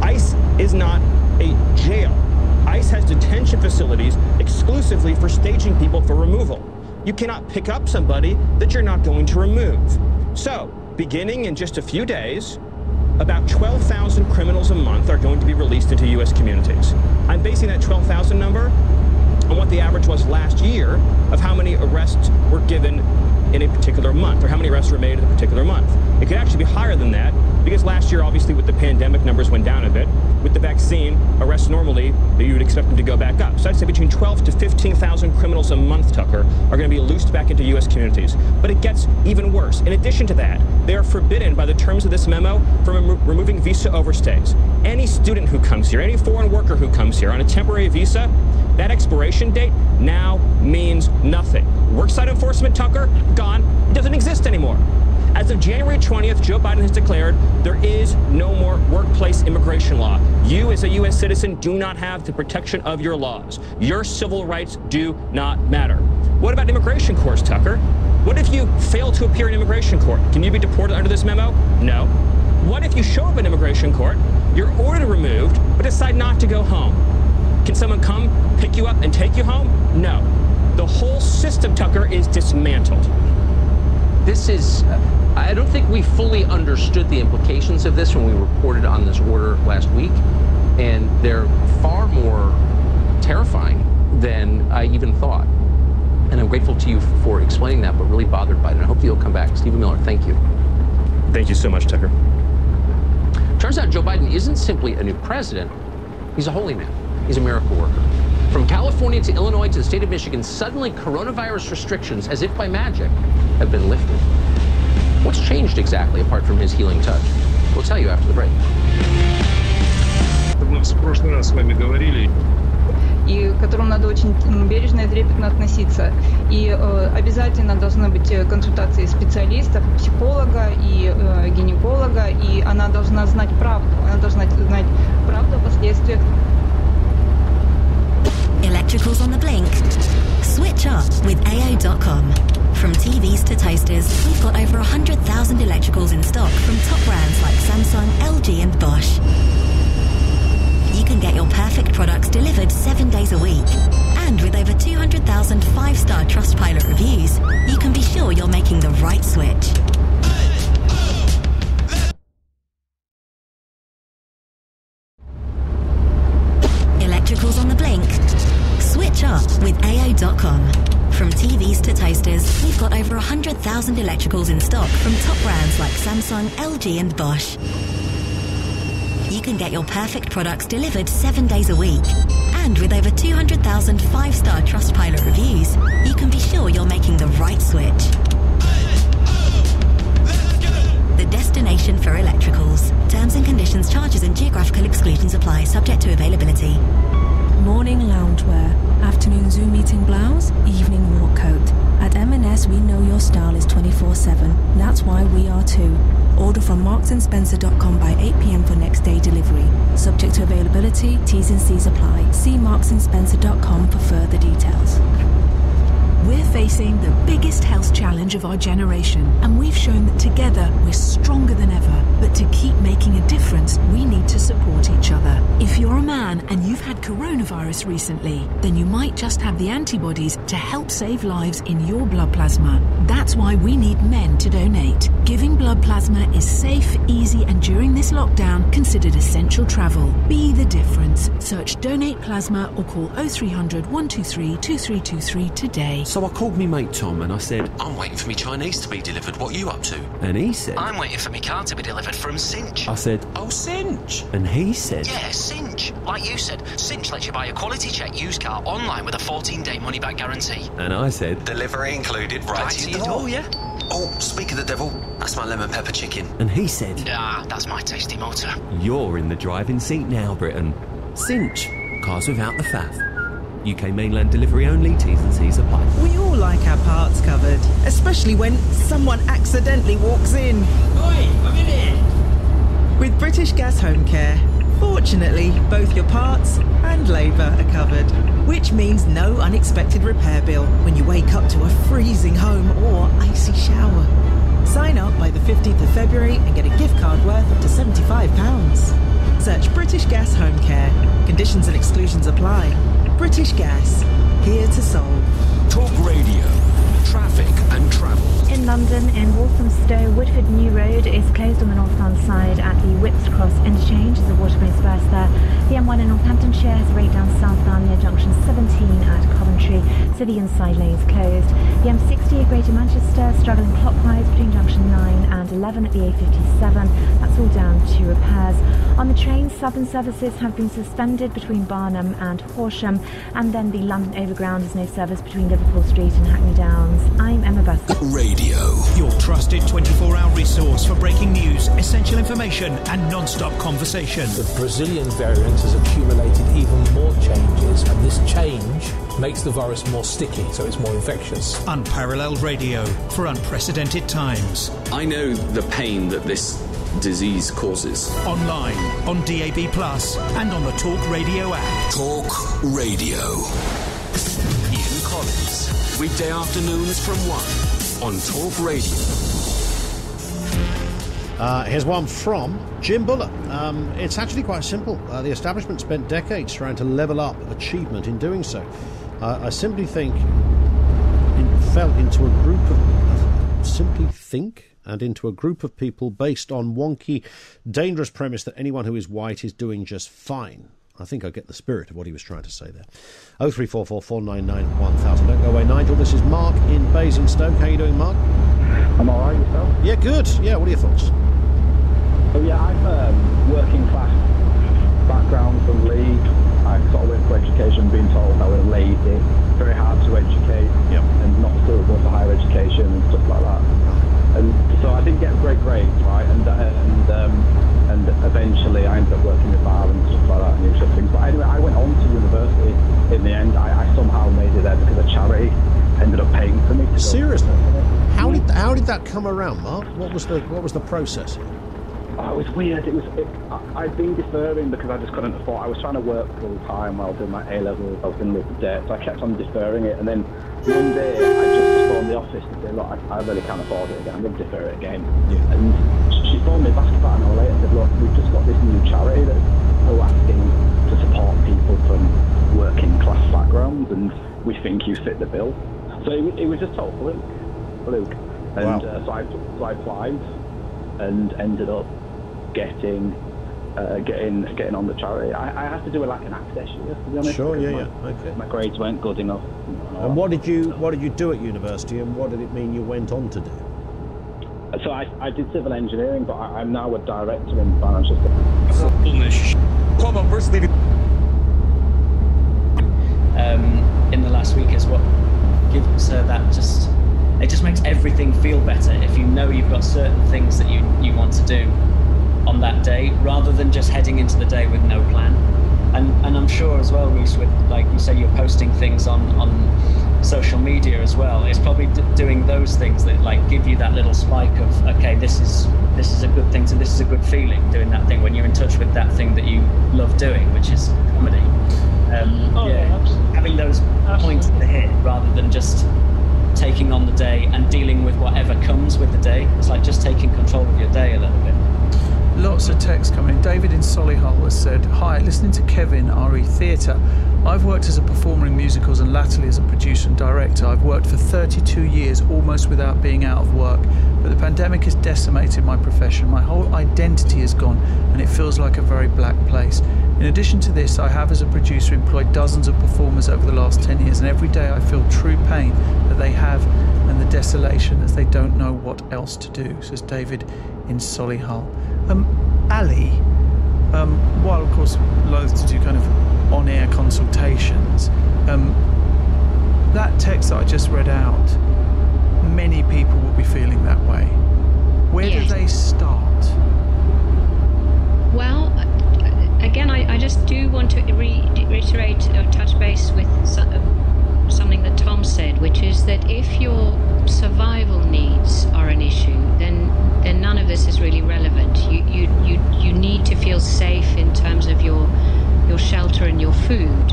ICE is not a jail. ICE has detention facilities exclusively for staging people for removal. You cannot pick up somebody that you're not going to remove. So, beginning in just a few days, about 12,000 criminals a month are going to be released into U.S. communities. I'm basing that 12,000 number on what the average was last year of how many arrests were given in a particular month, or how many arrests were made in a particular month. It could actually be higher than that, because last year, obviously, with the pandemic, numbers went down a bit. With the vaccine, arrests normally, you would expect them to go back up. So I'd say between 12 to 15,000 criminals a month, Tucker, are going to be loosed back into U.S. communities. But it gets even worse. In addition to that, they are forbidden by the terms of this memo from removing visa overstays. Any student who comes here, any foreign worker who comes here on a temporary visa, that expiration date now means nothing. Worksite enforcement, Tucker, gone. It doesn't exist anymore. As of January 20th, Joe Biden has declared there is no more workplace immigration law. You, as a U.S. citizen, do not have the protection of your laws. Your civil rights do not matter. What about immigration courts, Tucker? What if you fail to appear in immigration court? Can you be deported under this memo? No. What if you show up in immigration court, you're ordered removed, but decide not to go home? Can someone come, pick you up, and take you home? No. The whole system, Tucker, is dismantled. This is, I don't think we fully understood the implications of this when we reported on this order last week, and they're far more terrifying than I even thought. And I'm grateful to you for explaining that, but really bothered by it. And I hope you'll come back. Stephen Miller, thank you. Thank you so much, Tucker. Turns out Joe Biden isn't simply a new president. He's a holy man. He's a miracle worker. From California to Illinois to the state of Michigan, suddenly coronavirus restrictions, as if by magic, have been lifted. What's changed exactly, apart from his healing touch? We'll tell you after the break. Мы в прошлый раз с вами говорили. И к которому надо очень бережно и трепетно относиться. И обязательно должны быть консультации специалистов, психолога и гинеколога, и она должна знать правду. Она должна знать правду о последствиях. Electricals on the blink? Switch up with AO.com. From TVs to toasters, we've got over 100,000 electricals in stock from top brands like Samsung, LG and Bosch. You can get your perfect products delivered 7 days a week. And with over 200,000 5-star Trustpilot reviews, you can be sure you're making the right switch. Electricals on the blink? Switch up with AO.com. From TVs to toasters, we've got over 100,000 electricals in stock from top brands like Samsung, LG and Bosch. You can get your perfect products delivered 7 days a week. And with over 200,000 5-star Trustpilot reviews, you can be sure you're making the right switch. The destination for electricals. Terms and conditions, charges and geographical exclusions apply, subject to availability. Morning loungewear, afternoon Zoom meeting blouse, evening walk coat. At M&S, we know your style is 24/7. That's why we are too. Order from marksandSpencer.com by 8 p.m. for next day delivery. Subject to availability, T's and C's apply. See marksandSpencer.com for further details. We're facing the biggest health challenge of our generation, and we've shown that together we're stronger than ever. But to keep making a difference, we need to support each other. If you're a man and you've had coronavirus recently, then you might just have the antibodies to help save lives in your blood plasma. That's why we need men to donate. Giving blood plasma is safe, easy, and during this lockdown, considered essential travel. Be the difference. Search Donate Plasma or call 0300 123 2323 today. So I called me mate Tom and I said, I'm waiting for me Chinese to be delivered. What are you up to? And he said, I'm waiting for me car to be delivered from Cinch. I said, oh, Cinch. And he said, yeah, Cinch. Like you said, Cinch lets you buy a quality check used car online with a 14-day money-back guarantee. And I said, delivery included right to your door, yeah. Oh, speak of the devil, that's my lemon pepper chicken. And he said, Ah, that's my tasty motor. you're in the driving seat now, Britain. Cinch. Cars without the faff. UK mainland delivery only. T's and C's apply. We all like our parts covered, especially when someone accidentally walks in. Oi, I'm in here. With British Gas Home Care, fortunately, both your parts and labour are covered, which means no unexpected repair bill when you wake up to a freezing home or icy shower. Sign up by the 15th of February and get a gift card worth up to £75. Search British Gas Home Care. Conditions and exclusions apply. British Gas, here to solve. Talk Radio, traffic and travel. In London, in Walthamstow, Woodford New Road is closed on the northbound side at the Whips Cross interchange as the water moves first there. The M1 in Northamptonshire has a breakdown southbound near junction 17 at Coventry, so the inside lane is closed. The M60 at Greater Manchester struggling clockwise between junction 9 and 11 at the A57. That's all down to repairs. On the train, southern services have been suspended between Barnham and Horsham, and then the London Overground has no service between Liverpool Street and Hackney Downs. I'm Emma Buster. Radio, your trusted 24-hour resource for breaking news, essential information and non-stop conversation. The Brazilian variant has accumulated even more changes, and this change makes the virus more sticky, so it's more infectious. Unparalleled radio for unprecedented times. I know the pain that this disease causes. Online, on DAB+, and on the Talk Radio app. Talk Radio. Ian Collins, weekday afternoons from 1 on Talk Radio. Here's one from Jim Buller. It's actually quite simple. The establishment spent decades trying to level up achievement in doing so. I simply think it fell into a group of... Simply think... and into a group of people based on wonky, dangerous premise that anyone who is white is doing just fine. I think I get the spirit of what he was trying to say there. 0344 499 1000. Don't go away, Nigel. This is Mark in Basingstoke. How are you doing, Mark? I'm all right, yourself? Yeah, good. Yeah, what are your thoughts? Oh, yeah, I'm working class background from Leeds. I sort of went for education, being told I was lazy, very hard to educate, and not suitable for higher education and stuff like that. And so I didn't get great grades, right? And eventually I ended up working with bar and stuff like that and usual things. But anyway, I went on to university in the end. I somehow made it there because a charity ended up paying for me. Seriously? How did that come around, Mark? What was the process? Oh, it was weird. I'd been deferring because I just couldn't afford. I was trying to work full time while doing my A-levels. I was in with debt, so I kept on deferring it. And then one day I just phoned the office and said, look, I really can't afford it again. I'm going to defer it again. Yeah. And she phoned me back about an hour later and said, look, we've just got this new charity that's asking to support people from working class backgrounds, and we think you fit the bill. So it was just total fluke. And wow. So I applied and ended up getting on the charity. I had to do like an access year, to be honest. Sure, yeah. Okay. My grades weren't good enough. And what did you do at university, and what did it mean you went on to do? So I did civil engineering, but I'm now a director in financial in the last week is what gives her that it just makes everything feel better if you know you've got certain things that you want to do on that day, rather than just heading into the day with no plan. And I'm sure as well, Reece, with like you say, you're posting things on social media as well. It's probably doing those things that like give you that little spike of, okay, this is a good thing, this is a good feeling, doing that thing when you're in touch with that thing that you love doing, which is comedy. Having those points to hit rather than just taking on the day and dealing with whatever comes with the day. It's like just taking control of your day a little bit. Lots of text coming. David in Solihull has said, hi, listening to Kevin, RE Theatre. I've worked as a performer in musicals and latterly as a producer and director. I've worked for 32 years, almost without being out of work. But the pandemic has decimated my profession. My whole identity is gone, and it feels like a very black place. In addition to this, I have as a producer employed dozens of performers over the last 10 years, and every day I feel true pain that they have and the desolation as they don't know what else to do, says David in Solihull. Ali, while of course loath to do kind of on-air consultations, that text that I just read out many people will be feeling that way. Where do they start? Well, again, I just do want to reiterate or touch base with something that Tom said, which is that if your survival needs are an issue, then none of this is really relevant. You need to feel safe in terms of your shelter and your food.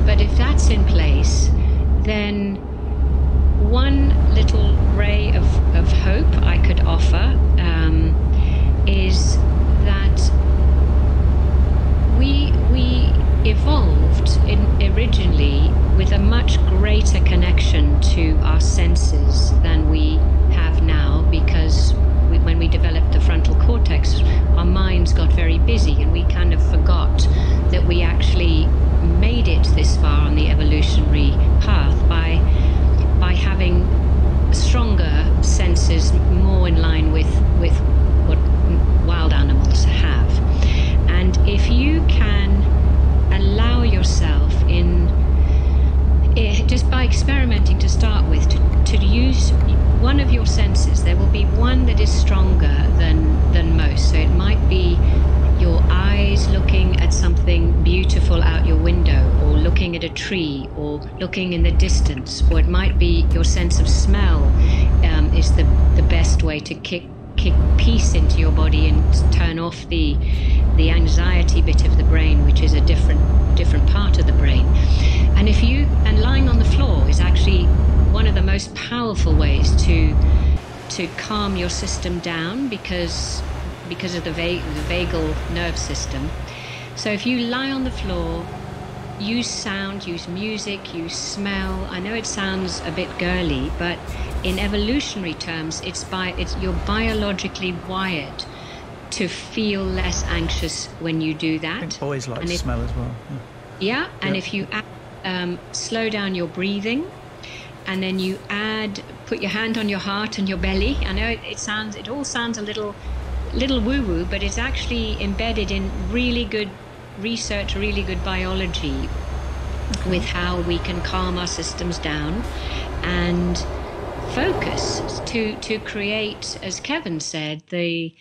But if that's in place, then one little ray of hope I could offer is that we evolved originally with a much greater connection to our senses than we have now, because when we developed the frontal cortex, our minds got very busy and we kind of forgot that we actually made it this far on the evolutionary path by having stronger senses more in line with what wild animals have. And if you can allow yourself just by experimenting to start with, to use one of your senses, there will be one that is stronger than most. So it might be your eyes looking at something beautiful out your window, or looking at a tree, or looking in the distance, or it might be your sense of smell is the best way to kick peace into your body and turn off the anxiety bit of the brain, which is a different part of the brain. And lying on the floor is actually one of the most powerful ways to calm your system down because of the vagal nerve system. So if you lie on the floor, use sound, use music, use smell. I know it sounds a bit girly, but in evolutionary terms, you're biologically wired to feel less anxious when you do that. I think boys like to smell as well. Yeah, and if you slow down your breathing, and then you put your hand on your heart and your belly. I know it all sounds a little woo-woo, but it's actually embedded in really good research, really good biology, with how we can calm our systems down and focus to create, as Kevin said, the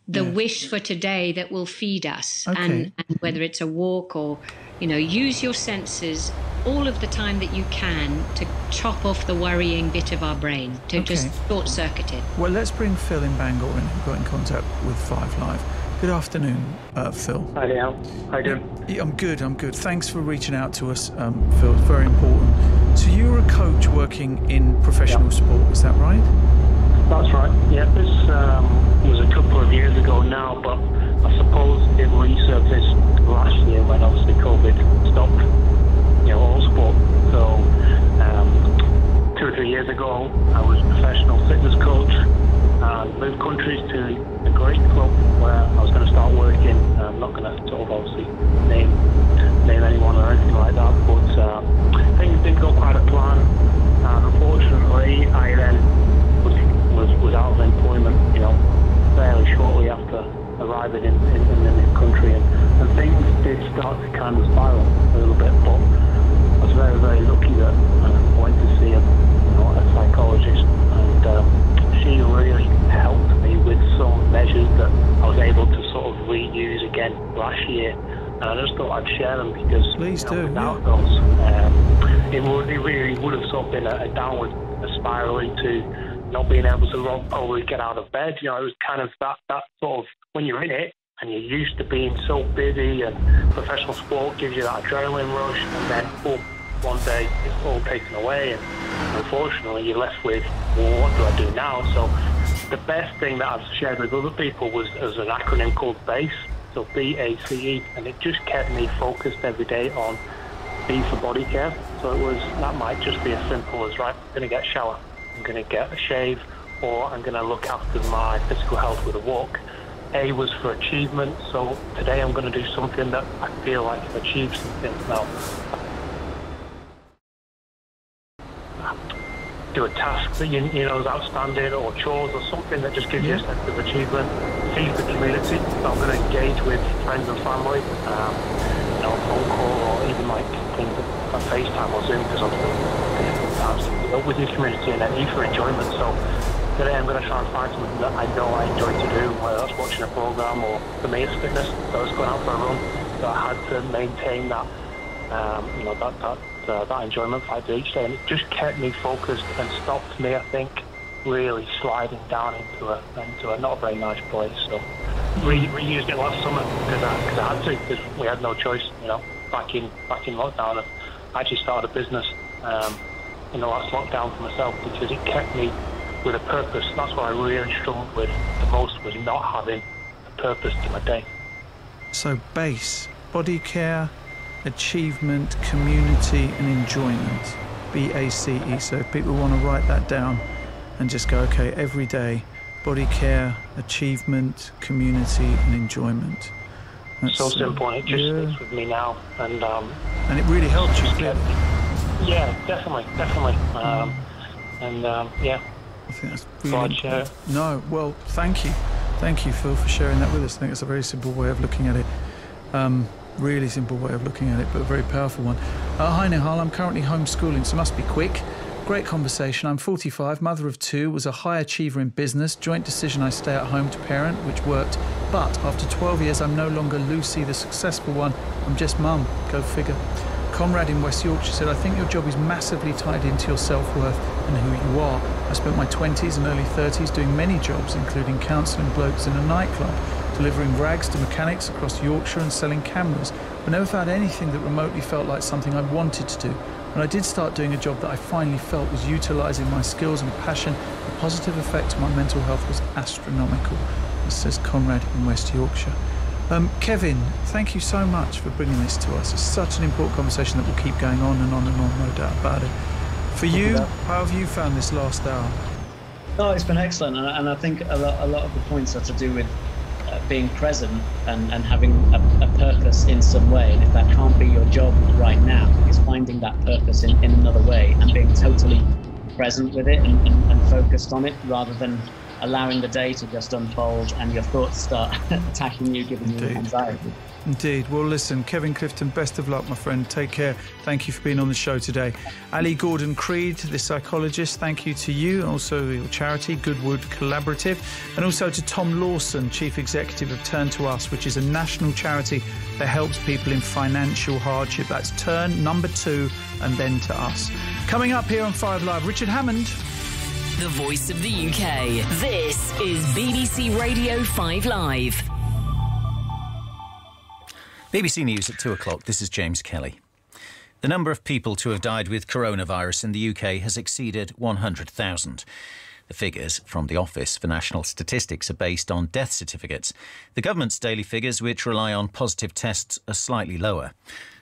wish for today that will feed us. And whether it's a walk or, use your senses all of the time that you can to chop off the worrying bit of our brain, to just short-circuit it. Well, let's bring Phil in Bangor in, who got in contact with 5 Live. Good afternoon, Phil. Hi, Al. How you doing? Yeah, I'm good. Thanks for reaching out to us, Phil. It's very important. So you're a coach working in professional sport, is that right? That's right. Yeah, this was a couple of years ago now, but I suppose it resurfaced last year when obviously COVID stopped, all sport. So 2 or 3 years ago, I was a professional fitness coach and moved countries to a great club where I was going to start working. I'm not going to sort of obviously name anyone or anything like that, but things didn't go quite to plan. And unfortunately, I then was out of employment, fairly shortly after arriving in the new country, and things did start to kind of spiral a little bit. But I was very, very lucky that I went to see a psychologist, and she really helped me with some measures that I was able to sort of reuse again last year. And I just thought I'd share them because without those, it really would have sort of been a downward spiral into not being able to probably get out of bed. It was kind of that sort of, when you're in it and you're used to being so busy, and professional sport gives you that adrenaline rush, and then boom, one day it's all taken away, and unfortunately you're left with, well, what do I do now? So the best thing that I've shared with other people was an acronym called BACE, so BACE, and it just kept me focused every day on B for body care. So that might just be as simple as, right, I'm going to get a shower, I'm going to get a shave, or I'm going to look after my physical health with a walk. A was for achievement, so today I'm going to do something that I feel like I've achieved something. Now, do a task that you know is outstanding, or chores, or something that just gives you a sense of achievement. C for community, so I'm going to engage with friends and family, phone call, or even like things like FaceTime or Zoom, because I'm still with your community and then E for enjoyment. So today I'm going to try and find something that I know I enjoy to do, whether that's watching a programme or for me it's fitness. So I was going out for a run, so I had to maintain that, that enjoyment factor each day, and it just kept me focused and stopped me, I think, really sliding down into a not a very nice place. So reused it last summer because I had to, because we had no choice, back in lockdown. I actually started a business in the last lockdown for myself because it kept me with a purpose. That's what I really struggled with the most, was not having a purpose to my day. So BACE, body care, achievement, community and enjoyment. BACE. So if people want to write that down and just go, okay, every day, body care, achievement, community and enjoyment. That's so simple, and it just sticks with me now. And it really helps you. Yeah, definitely. I think that's really... No, well, thank you. Thank you, Phil, for sharing that with us. I think it's a very simple way of looking at it. Really simple way of looking at it, but a very powerful one. Hi, Nihal. I'm currently homeschooling, so must be quick. Great conversation. I'm 45, mother of 2, was a high achiever in business. Joint decision I stay at home to parent, which worked. But after 12 years, I'm no longer Lucy, the successful one. I'm just mum. Go figure. Conrad in West Yorkshire said, I think your job is massively tied into your self-worth and who you are. I spent my 20s and early 30s doing many jobs, including counselling blokes in a nightclub, delivering rags to mechanics across Yorkshire and selling cameras. I never found anything that remotely felt like something I wanted to do. When I did start doing a job that I finally felt was utilising my skills and passion, the positive effect on my mental health was astronomical. This says Conrad in West Yorkshire. Kevin, thank you so much for bringing this to us. It's such an important conversation that will keep going on and on and on, no doubt about it. For you, how have you found this last hour? Oh, it's been excellent, and I think a lot of the points are to do with being present and having a purpose in some way. And if that can't be your job right now, it's finding that purpose in another way and being totally present with it and focused on it, rather than allowing the day to just unfold and your thoughts start attacking you, giving you anxiety. Indeed. Well, listen, Kevin Clifton, best of luck, my friend. Take care. Thank you for being on the show today. Ali Gordon-Creed, the psychologist, thank you to you, and also your charity, Goodwood Collaborative, and also to Tom Lawson, Chief Executive of Turn to Us, which is a national charity that helps people in financial hardship. That's Turn, number 2, and then to Us. Coming up here on 5 Live, Richard Hammond. The voice of the UK. This is BBC Radio 5 Live. BBC News at 2 o'clock. This is James Kelly. The number of people to have died with coronavirus in the UK has exceeded 100,000. The figures from the Office for National Statistics are based on death certificates. The government's daily figures, which rely on positive tests, are slightly lower.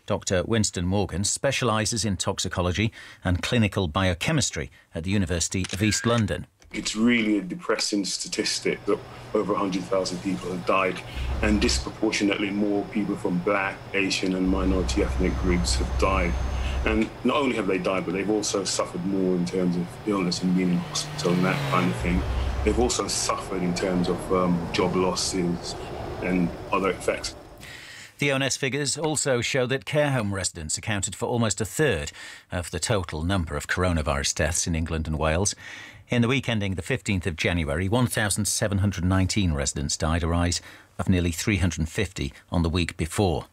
Dr Winston Morgan specialises in toxicology and clinical biochemistry at the University of East London. It's really a depressing statistic that over 100,000 people have died, and disproportionately more people from Black, Asian and minority ethnic groups have died. And not only have they died, but they've also suffered more in terms of illness and being in hospital and that kind of thing. They've also suffered in terms of job losses and other effects. The ONS figures also show that care home residents accounted for almost a third of the total number of coronavirus deaths in England and Wales. In the week ending the 15th of January, 1,719 residents died, a rise of nearly 350 on the week before.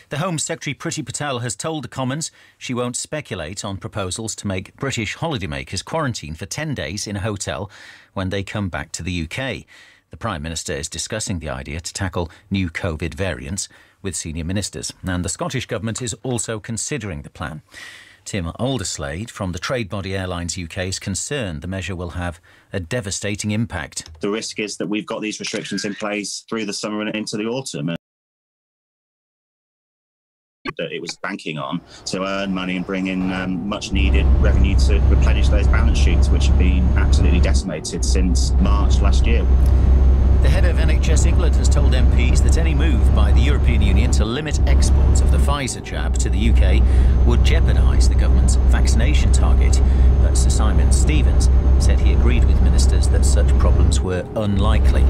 The Home Secretary Priti Patel has told the Commons she won't speculate on proposals to make British holidaymakers quarantine for 10 days in a hotel when they come back to the UK. The Prime Minister is discussing the idea to tackle new COVID variants with senior ministers, and the Scottish Government is also considering the plan. Tim Alderslade from the trade body Airlines UK is concerned the measure will have a devastating impact. The risk is that we've got these restrictions in place through the summer and into the autumn. That it was banking on to earn money and bring in much needed revenue to replenish those balance sheets, which have been absolutely decimated since March last year. The head of NHS England has told MPs that any move by the European Union to limit exports of the Pfizer jab to the UK would jeopardise the government's vaccination target. But Sir Simon Stevens said he agreed with ministers that such problems were unlikely.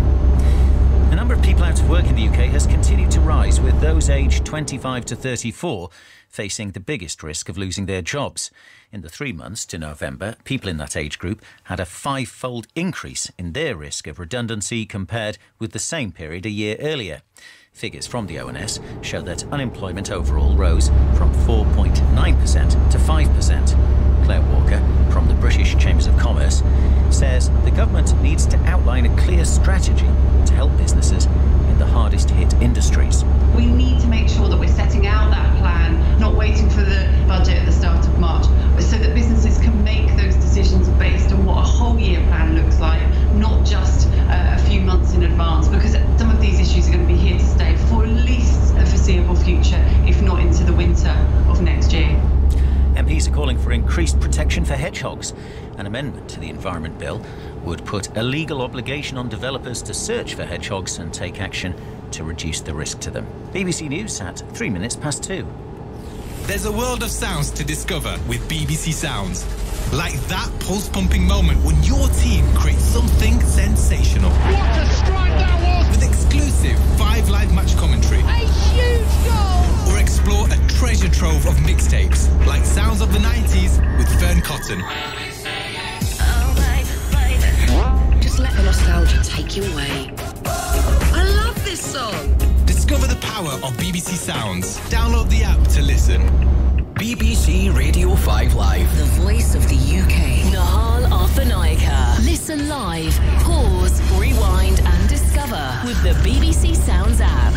And number of people out of work in the UK has continued to rise, with those aged 25 to 34 facing the biggest risk of losing their jobs. In the 3 months to November, people in that age group had a 5-fold increase in their risk of redundancy compared with the same period a year earlier. Figures from the ONS show that unemployment overall rose from 4.9% to 5%. Claire Walker, from the British Chambers of Commerce, says the government needs to outline a clear strategy to help businesses in the hardest hit industries. We need to make sure that we're setting out that plan, not waiting for the budget at the start of March, so that businesses can make those decisions based on what a whole year plan looks like, not just a few months in advance, because some of these issues are going to be here to stay for at least a foreseeable future, if not into the winter of next year. MPs are calling for increased protection for hedgehogs. An amendment to the Environment Bill would put a legal obligation on developers to search for hedgehogs and take action to reduce the risk to them. BBC News at 2:03. There's a world of sounds to discover with BBC Sounds. Like that pulse-pumping moment when your team creates something sensational. What a strike that was! With exclusive 5 live match commentary. A huge goal! Or explore a treasure trove of mixtapes, like Sounds of the 90s with Fern Cotton. Just let the nostalgia take you away. I love this song! Discover the power of BBC Sounds. Download the app to listen. BBC Radio 5 Live. The voice of the UK. Nahal Arthanaika. Listen live, pause, rewind and discover with the BBC Sounds app.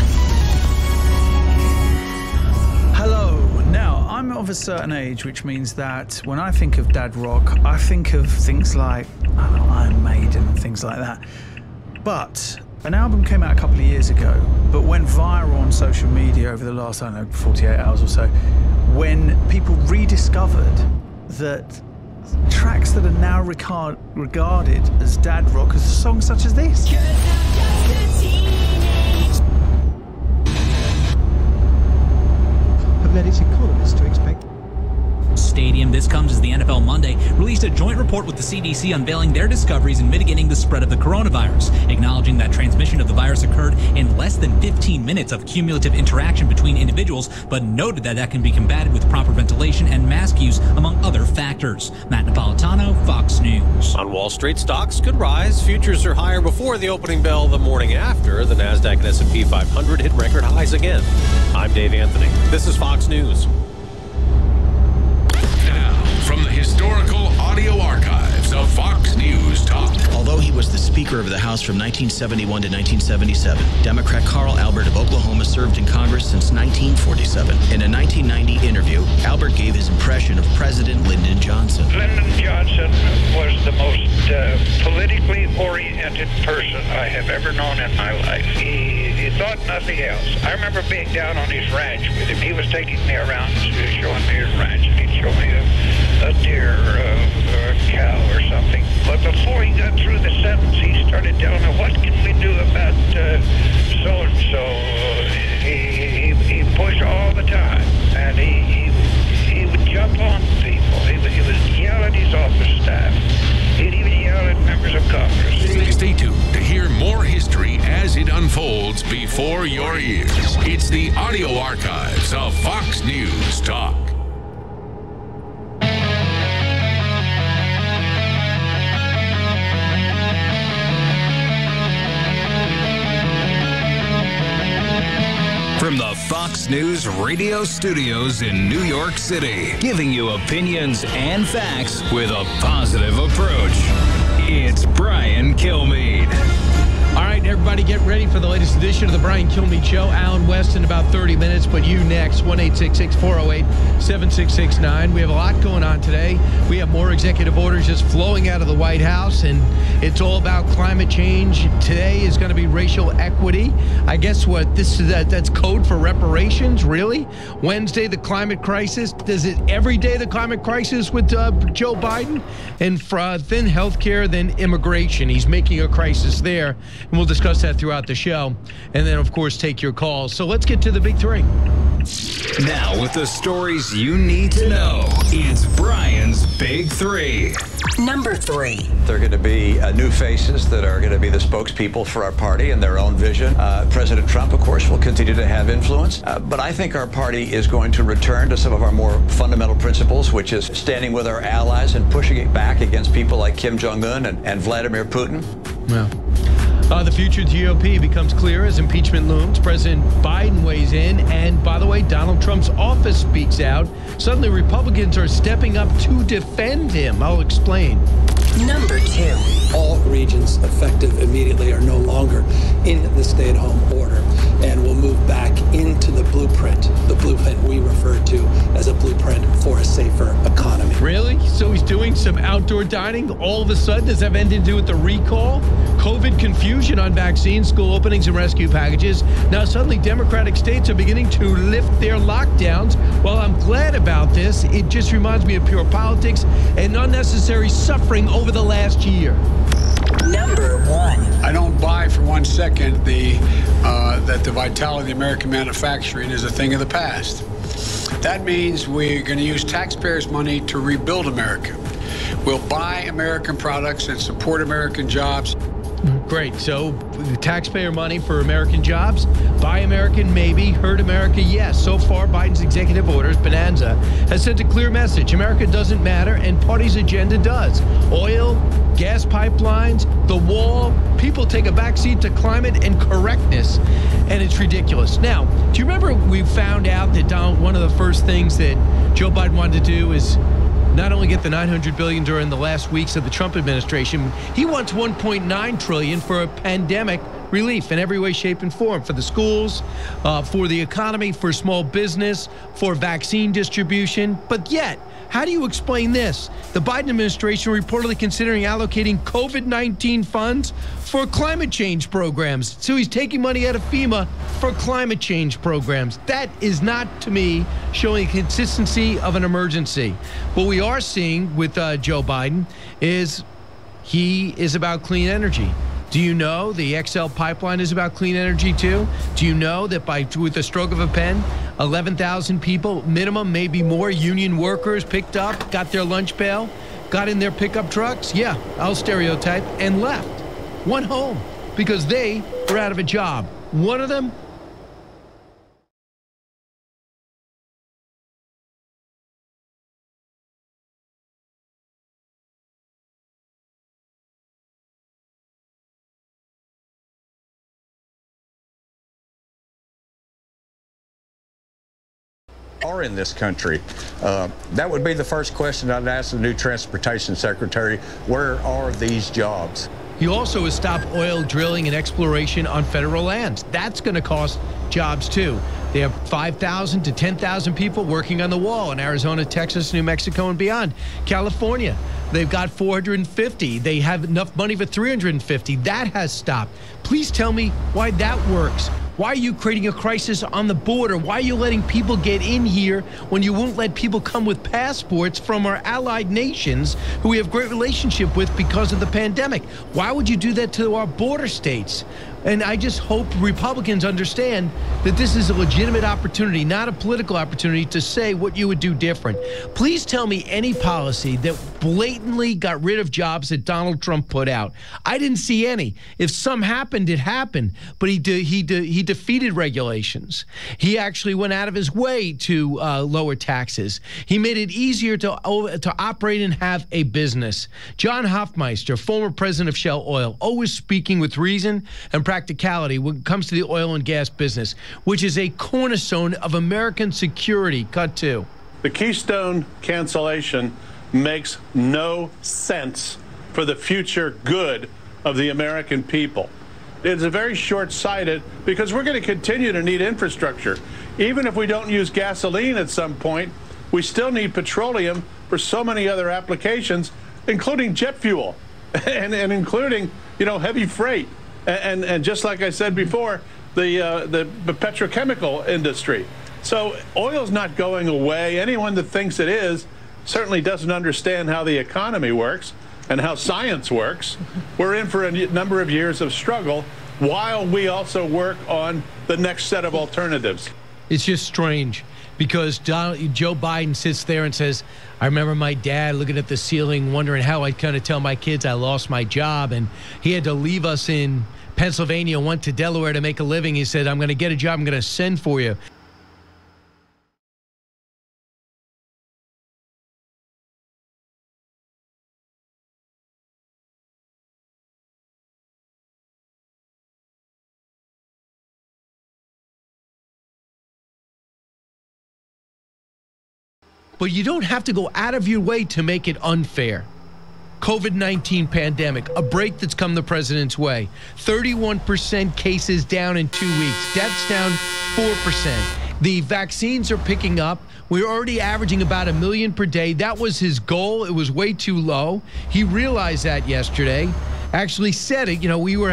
Hello. Now, I'm of a certain age, which means that when I think of dad rock, I think of things like Iron Maiden and things like that. But an album came out a couple of years ago, but went viral on social media over the last, 48 hours or so, when people rediscovered that tracks that are now regarded as dad rock as songs such as this. Have led its economists to expect. Stadium. This comes as the NFL Monday released a joint report with the CDC unveiling their discoveries in mitigating the spread of the coronavirus, acknowledging that transmission of the virus occurred in less than 15 minutes of cumulative interaction between individuals, but noted that can be combated with proper ventilation and mask use, among other factors. Matt Napolitano, Fox News. On Wall Street, stocks could rise. Futures are higher before the opening bell the morning after. The Nasdaq and S&P 500 hit record highs again. I'm Dave Anthony. This is Fox News. From the historical audio archives of Fox News Talk. Although he was the Speaker of the House from 1971 to 1977, Democrat Carl Albert of Oklahoma served in Congress since 1947. In a 1990 interview, Albert gave his impression of President Lyndon Johnson. Lyndon Johnson was the most politically oriented person I have ever known in my life. He thought nothing else. I remember being down on his ranch with him. He was taking me around, showing me his ranch, and he'd show me a deer or a cow or something. But before he got through the sentence, he started telling me, what can we do about so-and-so? He pushed all the time, and he would jump on people. He would yell at his office staff. He'd even yell at members of Congress. Stay tuned to hear more history as it unfolds before your ears. It's the audio archives of Fox News Talk. From the Fox News radio studios in New York City, giving you opinions and facts with a positive approach. It's Brian Kilmeade. All right, everybody, get ready for the latest edition of the Brian Kilmeade Show. Alan West in about 30 minutes, but you next, 1-866-408-7669. We have a lot going on today. We have more executive orders just flowing out of the White House, and it's all about climate change. Today is going to be racial equity. I guess what this is, that's code for reparations, really? Wednesday, the climate crisis. Does it every day the climate crisis with Joe Biden? And then healthcare, then immigration. He's making a crisis there. And we'll discuss that throughout the show. well. And then, of course, take your calls. So let's get to the big three. Now, with the stories you need to know, it's Brian's Big Three. Number 3. There are going to be new faces that are going to be the spokespeople for our party and their own vision. President Trump, of course, will continue to have influence. But I think our party is going to return to some of our more fundamental principles, which is standing with our allies and pushing it back against people like Kim Jong-un and Vladimir Putin. Yeah. The future of the GOP becomes clear as impeachment looms. President Biden weighs in. And by the way, Donald Trump's office speaks out. Suddenly, Republicans are stepping up to defend him. I'll explain. Number 2. All regions effective immediately are no longer in the stay-at-home order and will move back into the blueprint we refer to as a blueprint for a safer economy. Really? So he's doing some outdoor dining all of a sudden? Does that have anything to do with the recall? COVID confusion on vaccines, school openings, and rescue packages. Now suddenly Democratic states are beginning to lift their lockdowns. Well, I'm glad about this. It just reminds me of pure politics and unnecessary suffering over the last year. Number 1. I don't buy for 1 second that the vitality of American manufacturing is a thing of the past. That means we're going to use taxpayers' money to rebuild America. We'll buy American products and support American jobs. Great. So the taxpayer money for American jobs, buy American, maybe, hurt America, yes. So far, Biden's executive orders, Bonanza, has sent a clear message. America doesn't matter, and party's agenda does. Oil, gas pipelines, the wall, people take a backseat to climate and correctness, and it's ridiculous. Now, do you remember we found out that one of the first things that Joe Biden wanted to do is not only get the $900 billion during the last weeks of the Trump administration, he wants $1.9 trillion for a pandemic relief in every way, shape, and form, for the schools, for the economy, for small business, for vaccine distribution. But yet, how do you explain this? The Biden administration reportedly considering allocating COVID-19 funds for climate change programs. So he's taking money out of FEMA for climate change programs. That is not, to me, showing consistency of an emergency. What we are seeing with Joe Biden is he is about clean energy. Do you know the XL pipeline is about clean energy too? Do you know that with the stroke of a pen, 11,000 people, minimum, maybe more, union workers picked up, got their lunch pail, got in their pickup trucks, yeah, I'll stereotype, and left. One home because they were out of a job. One of them are in this country. That would be the first question I'd ask the new transportation secretary. Where are these jobs? He also has stopped oil drilling and exploration on federal lands. That's going to cost jobs too. They have 5,000 to 10,000 people working on the wall in Arizona, Texas, New Mexico, and beyond. California, they've got 450. They have enough money for 350. That has stopped. Please tell me why that works. Why are you creating a crisis on the border? Why are you letting people get in here when you won't let people come with passports from our allied nations who we have great relationship with because of the pandemic? Why would you do that to our border states? And I just hope Republicans understand that this is a legitimate opportunity, not a political opportunity, to say what you would do different. Please tell me any policy that blatantly got rid of jobs that Donald Trump put out. I didn't see any. If some happened, it happened. But he defeated regulations. He actually went out of his way to lower taxes. He made it easier to operate and have a business. John Hofmeister, former president of Shell Oil, always speaking with reason and practicality when it comes to the oil and gas business, which is a cornerstone of American security. Cut to. The Keystone cancellation makes no sense for the future good of the American people. It's a very short-sighted because we're going to continue to need infrastructure. Even if we don't use gasoline at some point, we still need petroleum for so many other applications, including jet fuel and including, heavy freight. And just like I said before, the petrochemical industry. So oil's not going away. Anyone that thinks it is certainly doesn't understand how the economy works. and how science works, we're in for a number of years of struggle while we also work on the next set of alternatives. It's just strange because Joe Biden sits there and says, I remember my dad looking at the ceiling, wondering how I'd kind of tell my kids I lost my job, and he had to leave us in Pennsylvania, went to Delaware to make a living. He said, I'm going to get a job, I'm going to send for you. But you don't have to go out of your way to make it unfair. COVID-19 pandemic, a break that's come the president's way. 31% cases down in 2 weeks. Deaths down 4%. The vaccines are picking up. We're already averaging about 1 million per day. That was his goal. It was way too low. He realized that yesterday. Actually said it. You know, we were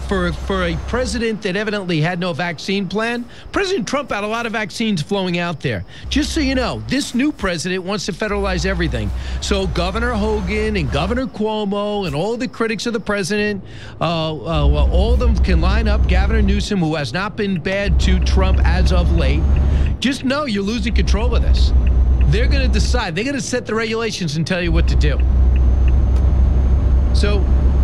for a president that evidently had no vaccine plan. President Trump had a lot of vaccines flowing out there. Just so you know, this new president wants to federalize everything. So Governor Hogan and Governor Cuomo and all the critics of the president, all of them can line up. Gavin Newsom, who has not been bad to Trump as of late. Just know you're losing control of this. They're going to decide. They're going to set the regulations and tell you what to do. So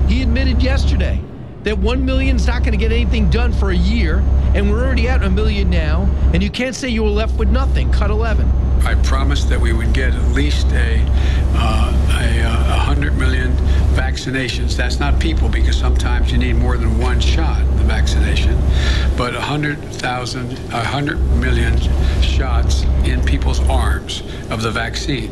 he admitted yesterday that 1 million is not going to get anything done for a year, and we're already at 1 million now, and you can't say you were left with nothing. Cut 11. I promised that we would get at least 100 million vaccinations. That's not people, because sometimes you need more than one shot, the vaccination, but 100 million shots in people's arms of the vaccine.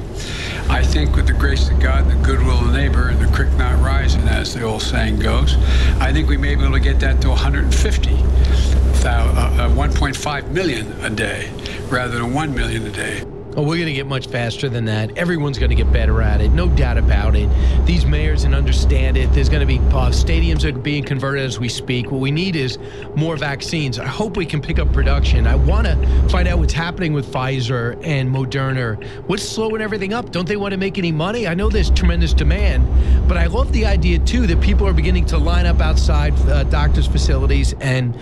I think with the grace of God, the goodwill of the neighbor, and the creek not rising, as the old saying goes, I think we may be able to get that to 1.5 million a day rather than 1 million a day. Oh, we're going to get much faster than that. Everyone's going to get better at it. No doubt about it. These mayors and understand it. There's going to be stadiums that are being converted as we speak. What we need is more vaccines. I hope we can pick up production. I want to find out what's happening with Pfizer and Moderna. What's slowing everything up? Don't they want to make any money? I know there's tremendous demand, but I love the idea, too, that people are beginning to line up outside doctors' facilities and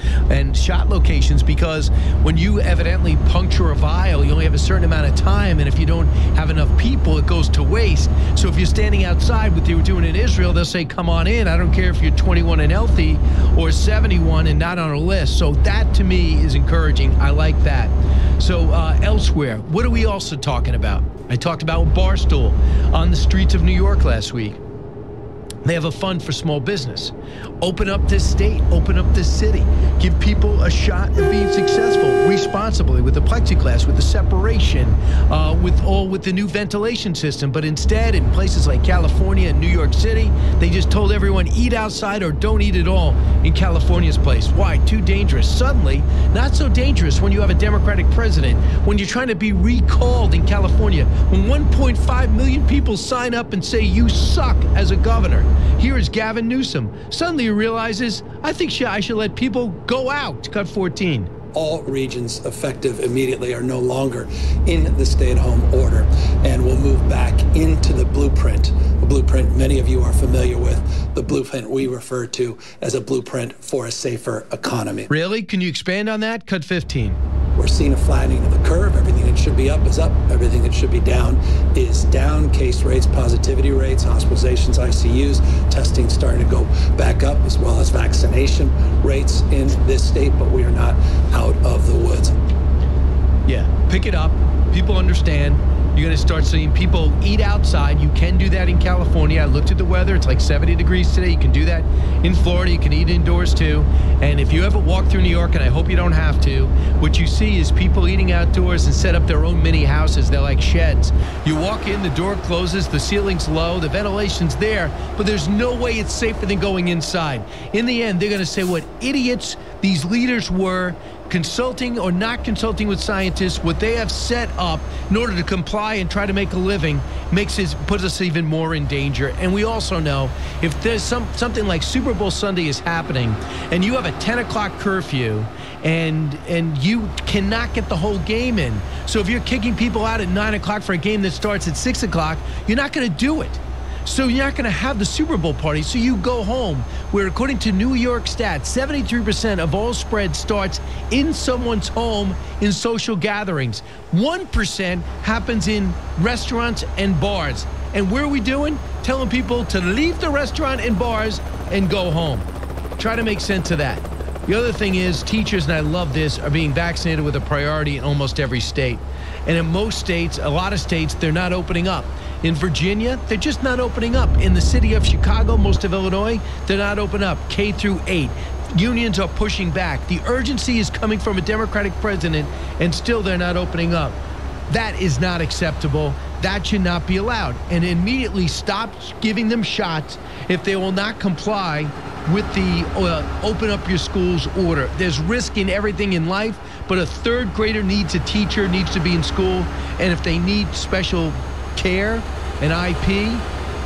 shot locations, because when you evidently puncture a vial, you only have a certain amount of time, and if you don't have enough people, it goes to waste. So if you're standing outside, what they were doing in Israel, they'll say, come on in. I don't care if you're 21 and healthy or 71 and not on a list. So that, to me, is encouraging. I like that. So elsewhere, what are we also talking about? I talked about Barstool on the streets of New York last week. They have a fund for small business. Open up this state, open up this city. Give people a shot at being successful responsibly, with the plexiglass, with the separation, with the new ventilation system. But instead, in places like California and New York City, they just told everyone, eat outside or don't eat at all in California's place. Why? Too dangerous. Suddenly, not so dangerous when you have a Democratic president, when you're trying to be recalled in California, when 1.5 million people sign up and say you suck as a governor. Here is Gavin Newsom. Suddenly he realizes, I think I should let people go out. Cut 14. All regions effective immediately are no longer in the stay-at-home order, and will move back into the blueprint. A blueprint many of you are familiar with, the blueprint we refer to as a blueprint for a safer economy. Really? Can you expand on that? Cut 15. We're seeing a flattening of the curve. Everything that should be up is up. Everything that should be down is down. Case rates, positivity rates, hospitalizations, ICUs, testing starting to go back up, as well as vaccination rates in this state, but we are not out of the woods. Yeah, pick it up. People understand. You're going to start seeing people eat outside. You can do that in California. I looked at the weather. It's like 70 degrees today. You can do that in Florida. You can eat indoors too. And if you ever walk through New York, and I hope you don't have to, what you see is people eating outdoors and set up their own mini houses. They're like sheds. You walk in, the door closes, the ceiling's low, the ventilation's there, but there's no way it's safer than going inside. In the end, they're going to say what idiots these leaders were, consulting or not consulting with scientists. What they have set up in order to comply and try to make a living puts us even more in danger. And we also know if there's something like Super Bowl Sunday is happening and you have a 10 o'clock curfew and you cannot get the whole game in. So if you're kicking people out at 9 o'clock for a game that starts at 6 o'clock, you're not going to do it. So you're not going to have the Super Bowl party, so you go home, where according to New York stats, 73% of all spread starts in someone's home in social gatherings. 1% happens in restaurants and bars. And where are we doing? Telling people to leave the restaurant and bars and go home. Try to make sense of that. The other thing is teachers, and I love this, are being vaccinated with a priority in almost every state. And in most states, a lot of states, they're not opening up. In Virginia, they're just not opening up. In the city of Chicago, most of Illinois, they're not opening up. K through 8. Unions are pushing back. The urgency is coming from a Democratic president, and still they're not opening up. That is not acceptable. That should not be allowed. And immediately stop giving them shots if they will not comply with the open up your schools order. There's risk in everything in life, but a third grader needs a teacher, needs to be in school, and if they need special care and IP,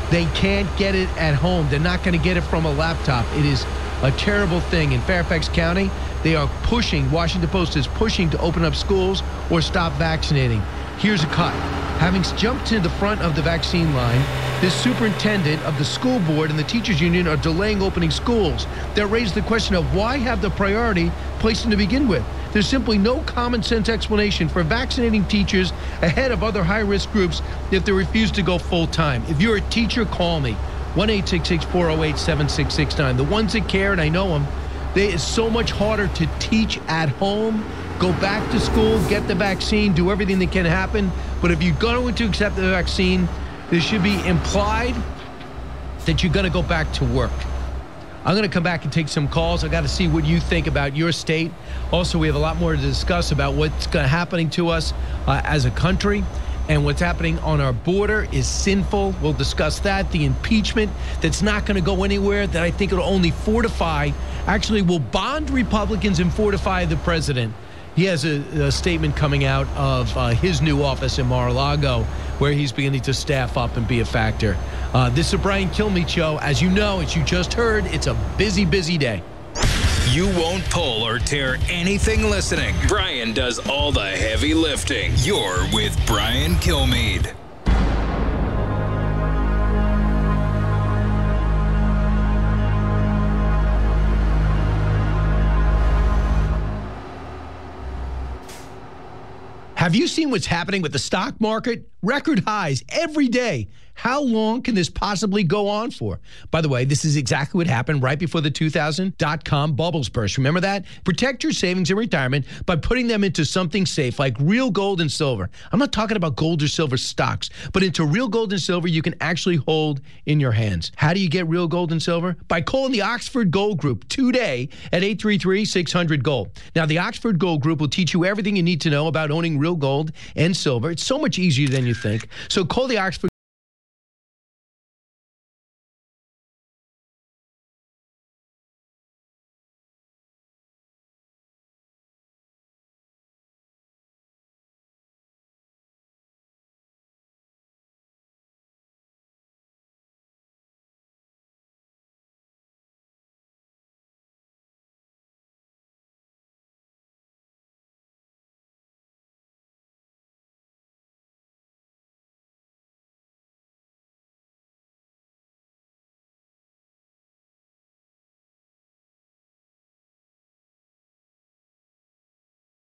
they can't get it at home. They're not going to get it from a laptop. It is a terrible thing. In Fairfax County, they are pushing, Washington Post is pushing to open up schools or stop vaccinating. Here's a cut. Having jumped to the front of the vaccine line, this superintendent of the school board and the teachers union are delaying opening schools. That raised the question of why have the priority placed in to begin with? There's simply no common sense explanation for vaccinating teachers ahead of other high-risk groups if they refuse to go full-time. If you're a teacher, call me. 1-866-408-7669. The ones that care, and I know them, it's so much harder to teach at home. Go back to school, get the vaccine, do everything that can happen. But if you're going to accept the vaccine, there should be implied that you're going to go back to work. I'm going to come back and take some calls. I got to see what you think about your state. Also, we have a lot more to discuss about what's happening to us as a country. And what's happening on our border is sinful. We'll discuss that. The impeachment that's not going to go anywhere, that I think it'll only fortify, actually will bond Republicans and fortify the president. He has a statement coming out of his new office in Mar-a-Lago where he's beginning to staff up and be a factor. This is a Brian Kilmeade show. As you know, as you just heard, it's a busy, busy day. You won't pull or tear anything listening. Brian does all the heavy lifting. You're with Brian Kilmeade. Have you seen what's happening with the stock market? Record highs every day. How long can this possibly go on for? By the way, this is exactly what happened right before the 2000 dot-com bubbles burst. Remember that? Protect your savings in retirement by putting them into something safe like real gold and silver. I'm not talking about gold or silver stocks, but into real gold and silver you can actually hold in your hands. How do you get real gold and silver? By calling the Oxford Gold Group today at 833-600-GOLD. Now, the Oxford Gold Group will teach you everything you need to know about owning real gold and silver. It's so much easier than you think. So call the Oxford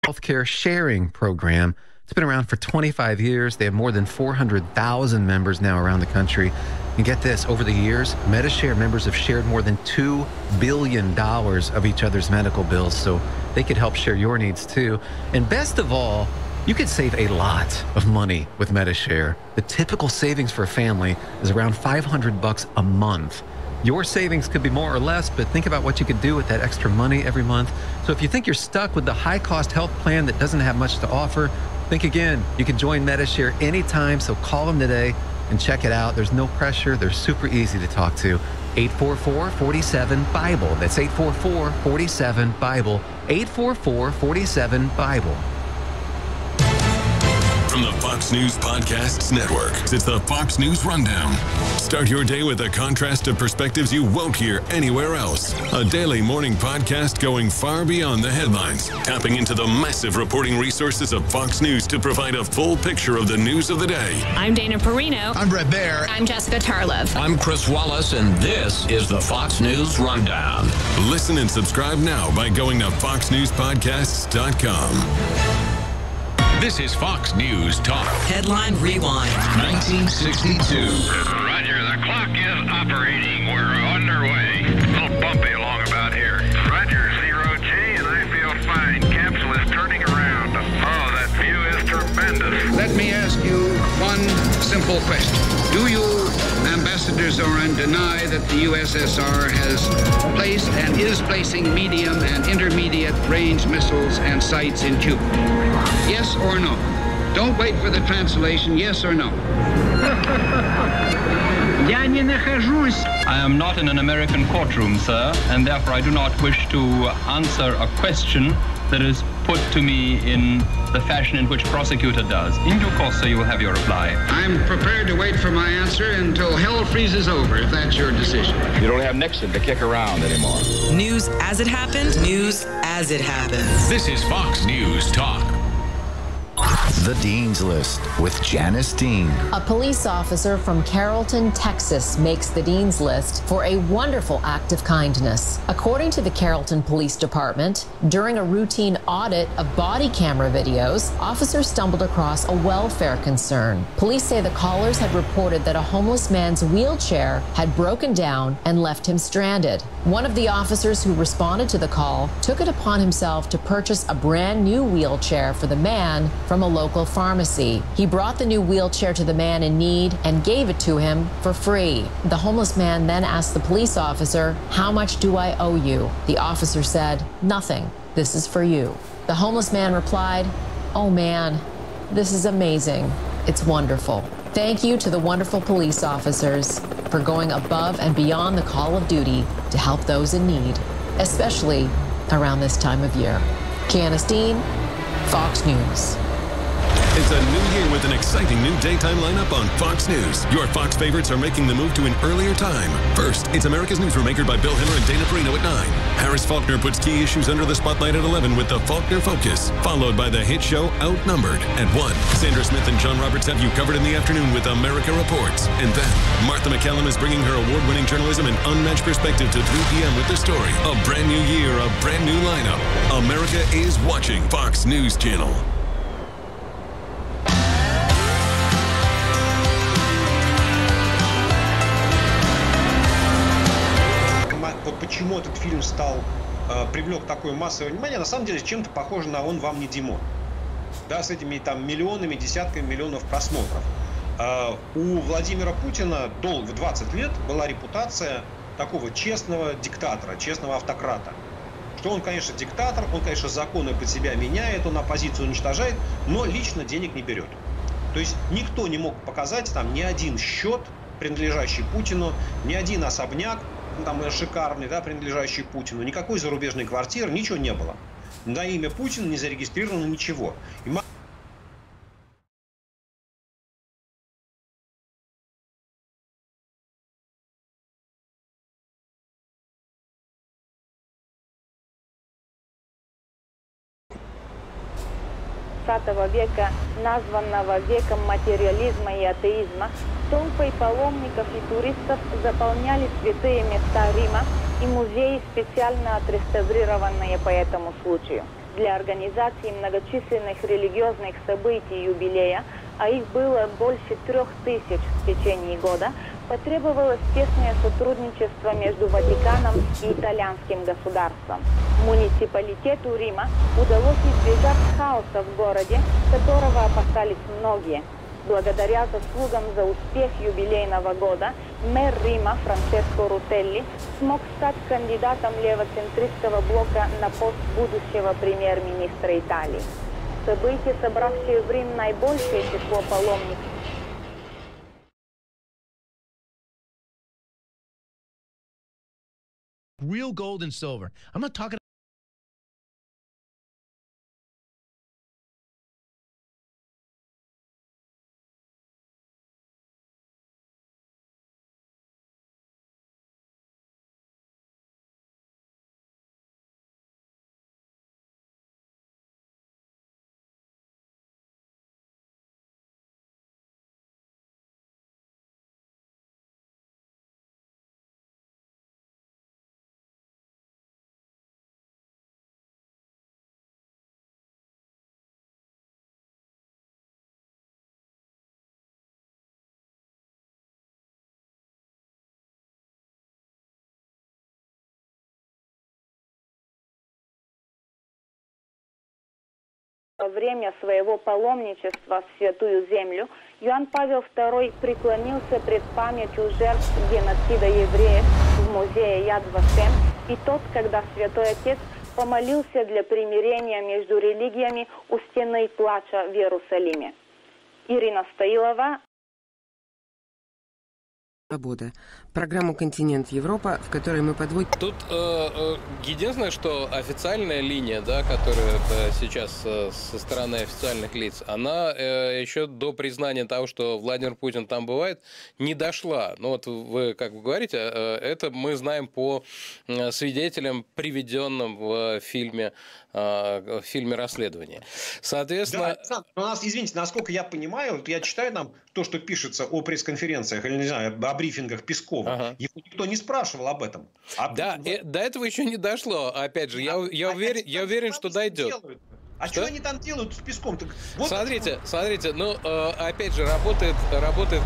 healthcare sharing program. It's been around for 25 years. They have more than 400,000 members now around the country. And get this, over the years, Medi-Share members have shared more than $2 billion of each other's medical bills, so they could help share your needs too. And best of all, you could save a lot of money with Medi-Share. The typical savings for a family is around $500 a month. Your savings could be more or less, but think about what you could do with that extra money every month. So if you think you're stuck with the high-cost health plan that doesn't have much to offer, think again. You can join Medi-Share anytime, so call them today and check it out. There's no pressure. They're super easy to talk to. 844-47-BIBLE. That's 844-47-BIBLE. 844-47-BIBLE. From the Fox News Podcasts Network, it's the Fox News Rundown. Start your day with a contrast of perspectives you won't hear anywhere else. A daily morning podcast going far beyond the headlines, tapping into the massive reporting resources of Fox News to provide a full picture of the news of the day. I'm Dana Perino. I'm Brett Baer. I'm Jessica Tarlov. I'm Chris Wallace, and this is the Fox News Rundown. Listen and subscribe now by going to foxnewspodcasts.com. This is Fox News Talk. Headline Rewind. 1962. Roger, the clock is operating. We're underway. A little bumpy along about here. Roger, 0G, and I feel fine. Capsule is turning around. Oh, that view is tremendous. Let me ask you one simple question. Do you, Ambassador Zoran, deny that the USSR has placed and is placing medium and intermediate range missiles and sites in Cuba? Yes or no? Don't wait for the translation. Yes or no? I am not in an American courtroom, sir, and therefore I do not wish to answer a question that is put to me in the fashion in which prosecutor does. In due course, sir, you will have your reply. I'm prepared to wait for my answer until hell freezes over, if that's your decision. You don't have Nixon to kick around anymore. News as it happened. News as it happens. This is Fox News Talk. The Dean's List with Janice Dean. A police officer from Carrollton, Texas makes the Dean's List for a wonderful act of kindness. According to the Carrollton Police Department, during a routine audit of body camera videos, officers stumbled across a welfare concern. Police say the callers had reported that a homeless man's wheelchair had broken down and left him stranded. One of the officers who responded to the call took it upon himself to purchase a brand new wheelchair for the man from a local pharmacy. He brought the new wheelchair to the man in need and gave it to him for free. The homeless man then asked the police officer, "How much do I owe you?" The officer said, "Nothing. This is for you." The homeless man replied, "Oh man, this is amazing. It's wonderful. Thank you to the wonderful police officers for going above and beyond the call of duty to help those in need, especially around this time of year." Janice Dean, Fox News. It's a new year with an exciting new daytime lineup on Fox News. Your Fox favorites are making the move to an earlier time. First, it's America's Newsroom anchored by Bill Hemmer and Dana Perino at 9. Harris Faulkner puts key issues under the spotlight at 11 with the Faulkner Focus, followed by the hit show Outnumbered at 1. Sandra Smith and John Roberts have you covered in the afternoon with America Reports. And then, Martha McCallum is bringing her award-winning journalism and unmatched perspective to 3 p.m. with the story. A brand new year, a brand new lineup. America is watching Fox News Channel. Почему этот фильм привлек такое массовое внимание, на самом деле чем-то похоже на «Он вам не Димон». Да, с этими там миллионами, десятками миллионов просмотров. У Владимира Путина в 20 лет была репутация такого честного диктатора, честного автократа. Что он, конечно, диктатор, он, конечно, законы под себя меняет, он оппозицию уничтожает, но лично денег не берет. То есть никто не мог показать там ни один счет, принадлежащий Путину, ни один особняк, там шикарный, да, принадлежащий Путину, никакой зарубежной квартиры, ничего не было. На имя Путина не зарегистрировано ничего. Века, названного веком материализма и атеизма, толпой паломников и туристов заполняли святые места Рима и музеи, специально отреставрированные по этому случаю. Для организации многочисленных религиозных событий и юбилея, а их было больше 3000 в течение года, потребовалось тесное сотрудничество между Ватиканом и итальянским государством. Муниципалитету Рима удалось избежать хаоса в городе, которого опасались многие. Благодаря заслугам за успех юбилейного года, мэр Рима Франческо Рутелли смог стать кандидатом левоцентристского блока на пост будущего премьер-министра Италии. Событие, собравшее в Рим наибольшее число паломников, real gold and silver. I'm not talking время своего паломничества в Святую Землю Иоанн Павел II преклонился пред памятью жертв геноцида евреев в музее Яд Вашем, и тот, когда Святой Отец помолился для примирения между религиями у стены плача в Иерусалиме. Ирина Стоилова. Свобода. Программу «Континент Европа», в которой мы подводим... Тут единственное, что официальная линия, да, которая сейчас со стороны официальных лиц, она еще до признания того, что Владимир Путин там бывает, не дошла. Ну вот вы, как вы говорите, это мы знаем по свидетелям, приведенным в фильме «Расследование». Соответственно... Да, у нас, извините, насколько я понимаю, вот я читаю там то, что пишется о пресс-конференциях или, не знаю, о брифингах Пескова. Ага. Его никто не спрашивал об этом. Да, до этого еще не дошло. Опять же, я уверен, что дойдет. А что они там делают с Песком? Вот смотрите, ну, опять же, работает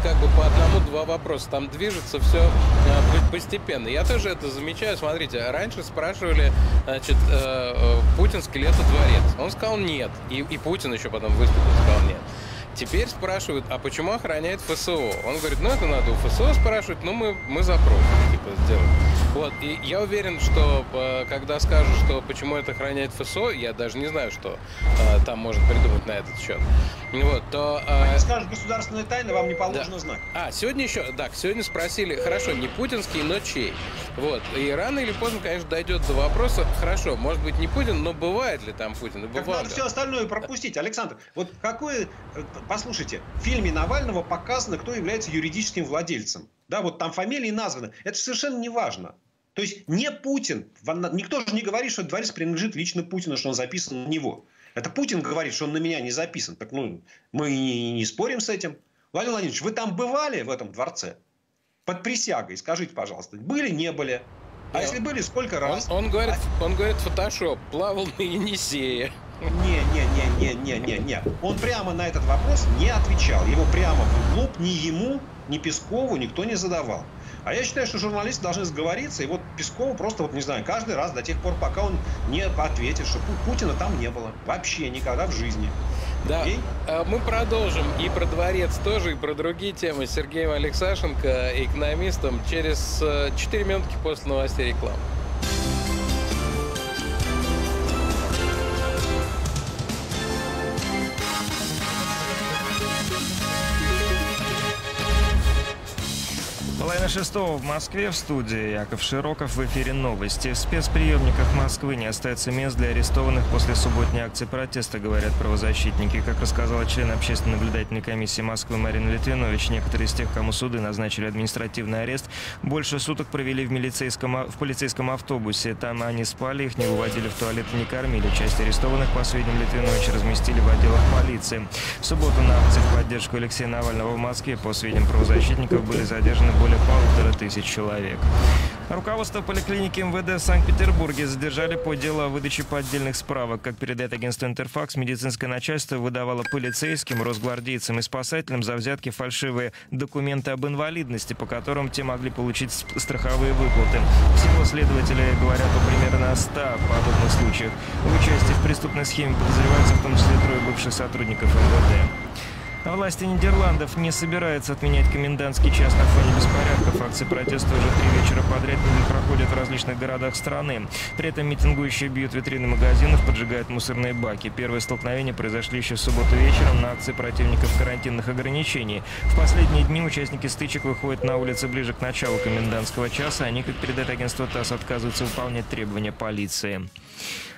как бы по одному-два вопроса. Там движется все постепенно. Я тоже это замечаю. Смотрите, раньше спрашивали, значит, Путин скелет и дворец. Он сказал нет. И Путин еще потом выступил и сказал нет. Теперь спрашивают, а почему охраняет ФСО? Он говорит, ну это надо у ФСО спрашивать, ну мы запрос типа сделаем. Вот, и я уверен, что когда скажут, что почему это охраняет ФСО, я даже не знаю, что там может придумать на этот счет. Вот, то... Они скажут, государственная тайна, вам не положено знать. Сегодня еще, да, сегодня спросили, хорошо, не путинский, но чей? Вот, и рано или поздно, конечно, дойдет до вопроса, хорошо, может быть не Путин, но бывает ли там Путин? Как надо все остальное пропустить. Александр, вот какое... Послушайте, в фильме Навального показано, кто является юридическим владельцем. Да, вот там фамилии названы. Это совершенно не важно. То есть не Путин. Никто же не говорит, что дворец принадлежит лично Путину, что он записан на него. Это Путин говорит, что он на меня не записан. Так мы не спорим с этим. Владимир Владимирович, вы там бывали в этом дворце? Под присягой. Скажите, пожалуйста, были, не были? А если были, сколько раз? Он говорит, фотошоп, плавал на Енисее. Не. Он прямо на этот вопрос не отвечал. Его прямо в лоб ни ему, ни Пескову никто не задавал. А я считаю, что журналисты должны сговориться. И вот Пескову просто, вот не знаю, каждый раз до тех пор, пока он не ответит, что Путина там не было. Вообще никогда в жизни. Да, мы продолжим и про дворец тоже, и про другие темы с Сергеем Алексашенко, экономистом, через 4 минутки после новостей рекламы. Половина шестого в Москве, в студии Яков Широков, в эфире новости. В спецприемниках Москвы не остается мест для арестованных после субботней акции протеста, говорят правозащитники. Как рассказала член общественной наблюдательной комиссии Москвы Марина Литвинович, некоторые из тех, кому суды назначили административный арест, больше суток провели в полицейском автобусе. Там они спали, их не выводили в туалет и не кормили. Часть арестованных, по сведениям Литвиновича, разместили в отделах полиции. В субботу на акции в поддержку Алексея Навального в Москве, по сведениям правозащитников, были задержаны более 1500 человек. Руководство поликлиники МВД в Санкт-Петербурге задержали по делу о выдаче поддельных справок. Как передает агентство «Интерфакс», медицинское начальство выдавало полицейским, росгвардейцам и спасателям за взятки фальшивые документы об инвалидности, по которым те могли получить страховые выплаты. Всего следователи говорят о примерно 100 подобных случаях. В участии в преступной схеме подозреваются в том числе 3 бывших сотрудников МВД. Власти Нидерландов не собираются отменять комендантский час на фоне беспорядков. Акции протеста уже 3 вечера подряд проходят в различных городах страны. При этом митингующие бьют витрины магазинов, поджигают мусорные баки. Первые столкновения произошли еще в субботу вечером на акции противников карантинных ограничений. В последние дни участники стычек выходят на улицы ближе к началу комендантского часа. Они, как передает агентство ТАСС, отказываются выполнять требования полиции.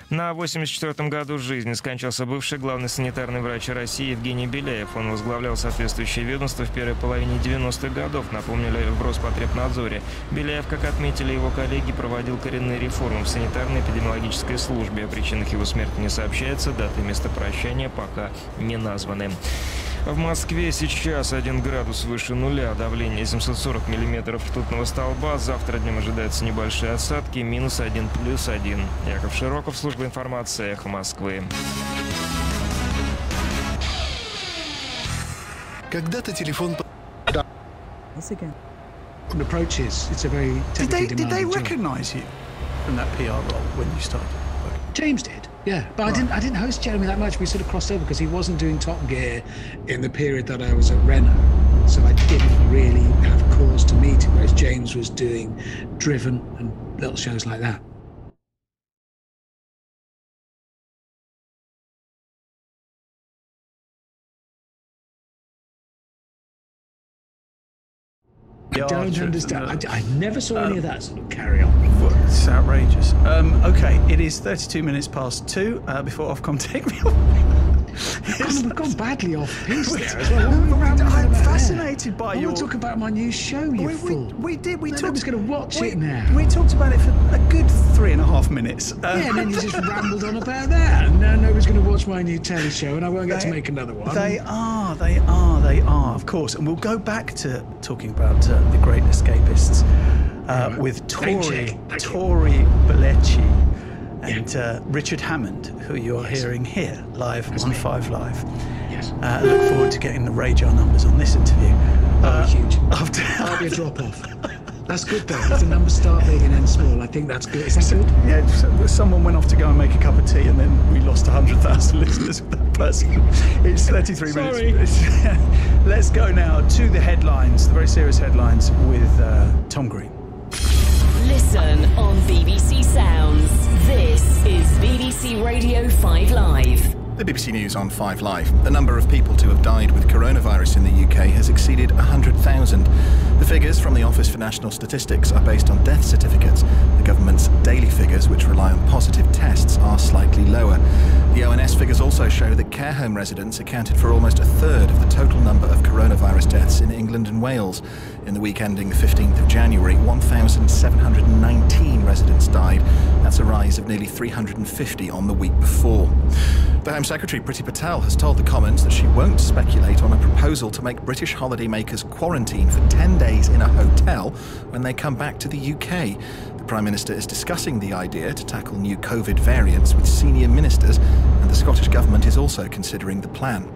На 84-м году жизни скончался бывший главный санитарный врач России Евгений Беляев. Он возглавлял соответствующее ведомство в первой половине 90-х годов, напомнили в Роспотребнадзоре. Беляев, как отметили его коллеги, проводил коренные реформы в санитарно-эпидемиологической службе. О причинах его смерти не сообщается, даты и место прощания пока не названы. В Москве сейчас 1 градус выше нуля, давление 740 миллиметров ртутного столба. Завтра днем ожидаются небольшие осадки, -1, +1. Яков Широков, служба информации, Эхо Москвы. Когда-то телефон... approaches, it's a very technically demanding job. Did they recognise you from that PR role when you started? James did. Yeah, but I didn't host Jeremy that much. We sort of crossed over because he wasn't doing Top Gear in the period that I was at Renault. So I didn't really have cause to meet him, whereas James was doing Driven and little shows like that. I don't understand. I never saw any of that sort of carry on. It's outrageous. Okay, it is 32 minutes past 2 before Ofcom take me off. We've gone badly off piece there as well. I'm fascinated by your... We'll talk about my new show, you fool. We did. We talked... going to watch it now. We talked about it for a good 3.5 minutes. Yeah, and then you just rambled on about that. And now nobody's going to watch my new telly show, and I won't get to make another one. They are, of course. And we'll go back to talking about The Great Escapists with Tori Belleci and Richard Hammond, who you are hearing here live on 5 Live. Yes. Look forward to getting the radar numbers on this interview. Huge. That'll be a drop-off. That's good though. If the numbers start big and end small, I think that's good. Is that good? Yeah. Someone went off to go and make a cup of tea, and then we lost 100,000 listeners with that person. It's 33 minutes. Let's go now to the headlines, the very serious headlines with Tom Green. Listen on BBC Sounds. This is BBC Radio 5 Live. The BBC News on 5 Live. The number of people to have died with coronavirus in the UK has exceeded 100,000. The figures from the Office for National Statistics are based on death certificates. The government's daily figures, which rely on positive tests, are slightly lower. The ONS figures also show that care home residents accounted for almost a third of the total number of coronavirus deaths in England and Wales. In the week ending the 15th of January, 1,719 residents died. That's a rise of nearly 350 on the week before. The Home Secretary, Priti Patel, has told the Commons that she won't speculate on a proposal to make British holidaymakers quarantine for 10 days in a hotel when they come back to the UK. The Prime Minister is discussing the idea to tackle new COVID variants with senior ministers, and the Scottish Government is also considering the plan.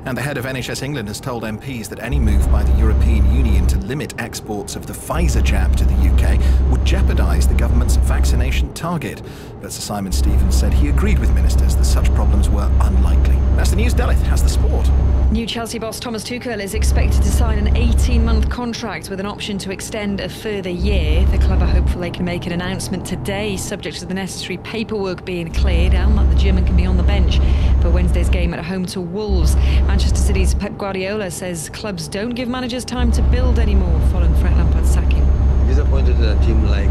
And the head of NHS England has told MPs that any move by the European Union to limit exports of the Pfizer jab to the UK would jeopardise the government's vaccination target. But Sir Simon Stevens said he agreed with ministers that such problems were unlikely. That's the news. Delith has the sport. New Chelsea boss Thomas Tuchel is expected to sign an 18-month contract with an option to extend a further year. The club are hopeful they can make an announcement today, subject to the necessary paperwork being cleared and that the German can be on the bench for Wednesday's game at home to Wolves. Manchester City's Pep Guardiola says clubs don't give managers time to build anymore following Frank Lampard's sacking. Disappointed in a team like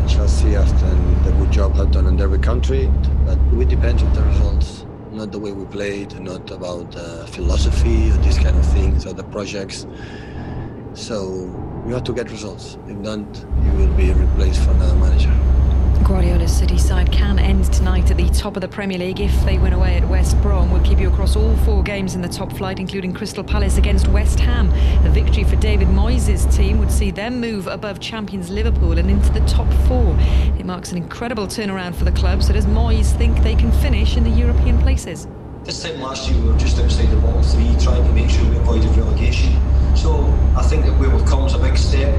Chelsea after the good job had done in every country, but we depend on the results, not the way we played, not about philosophy or these kind of things or the projects. So you have to get results. If not, you will be replaced for another manager. Guardiola's City side can end tonight at the top of the Premier League if they win away at West Brom. We'll keep you across all 4 games in the top flight, including Crystal Palace against West Ham. A victory for David Moyes' team would see them move above champions Liverpool and into the top 4. It marks an incredible turnaround for the club, so does Moyes think they can finish in the European places? This time last year we were just outside the bottom 3, trying to make sure we avoided relegation. So I think that where we've come is a big step.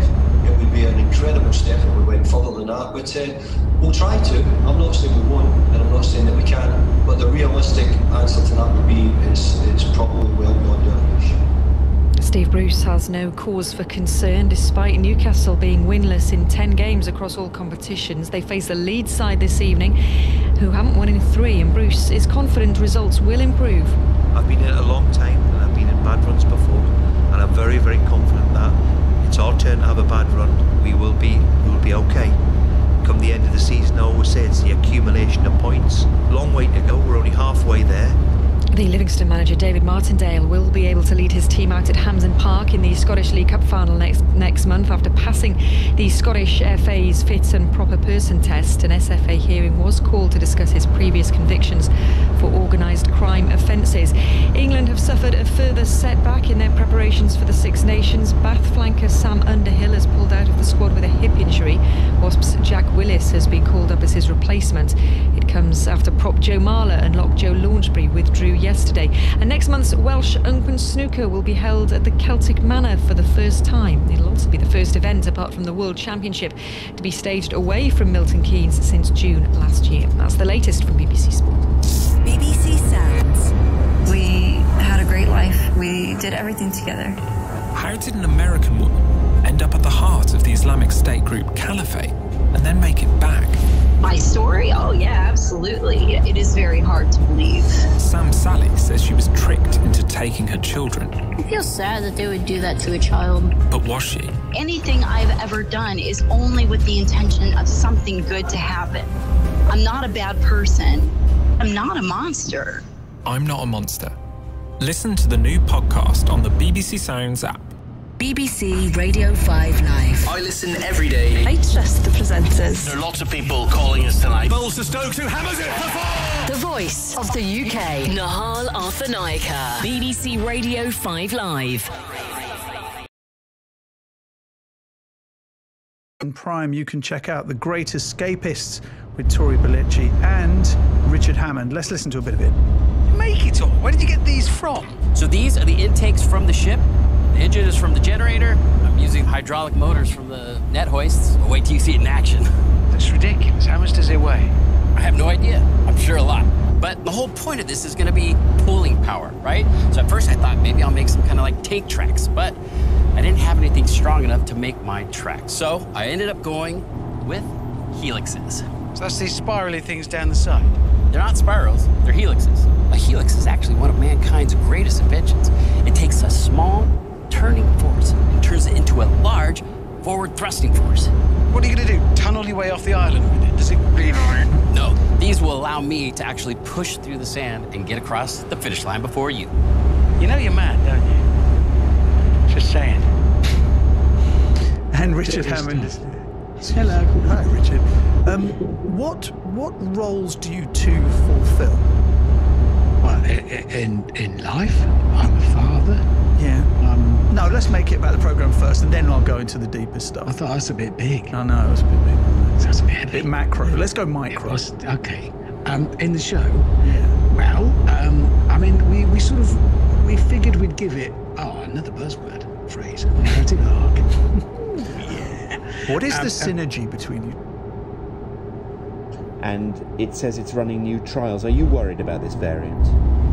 It would be an incredible step if we went further than that, but we'll try to. I'm not saying we won't, and I'm not saying that we can't, but the realistic answer to that would be it's probably well beyond our reach. Steve Bruce has no cause for concern despite Newcastle being winless in 10 games across all competitions. They face a Leeds side this evening who haven't won in 3, and Bruce is confident results will improve. I've been in it a long time and I've been in bad runs before, and I'm very, very confident that it's our turn to have a bad run. We will be okay. Come the end of the season, I always say it's the accumulation of points. Long way to go, we're only halfway there. The Livingston manager David Martindale will be able to lead his team out at Hampden Park in the Scottish League Cup final next month after passing the Scottish FA's fit and proper person test. An SFA hearing was called to discuss his previous convictions for organised crime offences. England have suffered a further setback in their preparations for the Six Nations. Bath flanker Sam Underhill has pulled out of the squad with a hip injury. Wasps' Jack Willis has been called up as his replacement. It comes after prop Joe Marler and lock Joe Launchbury withdrew yesterday. And next month's Welsh Open Snooker will be held at the Celtic Manor for the first time. It'll also be the first event, apart from the World Championship, to be staged away from Milton Keynes since June last year. That's the latest from BBC Sport. BBC Sounds. We had a great life. We did everything together. How did an American woman end up at the heart of the Islamic State group Caliphate and then make it back? My story? Oh, yeah, absolutely. It is very hard to believe. Sam Sally says she was tricked into taking her children. I feel sad that they would do that to a child. But was she? Anything I've ever done is only with the intention of something good to happen. I'm not a bad person. I'm not a monster. I'm Not a Monster. Listen to the new podcast on the BBC Sounds app. BBC Radio 5 Live. I listen every day. I trust the presenters. There are lots of people calling us tonight. Bowls to Stokes, who hammers it for four! The voice of the UK, Nahal Arthanaika. BBC Radio 5 Live. On Prime, you can check out The Great Escapists with Tory Belleci and Richard Hammond. Let's listen to a bit of it. Make it all. Where did you get these from? So these are the intakes from the ship. The engine is from the generator. I'm using hydraulic motors from the net hoists. Well, wait till you see it in action. That's ridiculous. How much does it weigh? I have no idea. I'm sure a lot. But the whole point of this is going to be pulling power, right? So at first I thought maybe I'll make some kind of like tank tracks, but I didn't have anything strong enough to make my tracks. So I ended up going with helixes. So that's these spirally things down the side? They're not spirals, they're helixes. A helix is actually one of mankind's greatest inventions. It takes a small turning force and turns it into a large forward thrusting force. What are you going to do? Tunnel your way off the island with it? Does it really? No, these will allow me to actually push through the sand and get across the finish line before you. You know you're mad, don't you? Just saying. And Richard Hammond. Hello. Hi, Richard. What roles do you two fulfil? Well, in life, I'm a father. Yeah. No, let's make it about the programme first, and then I'll go into the deeper stuff. I thought that's a bit big. I know, it's a bit big. That's a bit macro. Let's go micro. Okay. In the show, well, I mean, we figured we'd give it, another buzzword phrase, narrative arc. What is the synergy between you? And it says it's running new trials. Are you worried about this variant?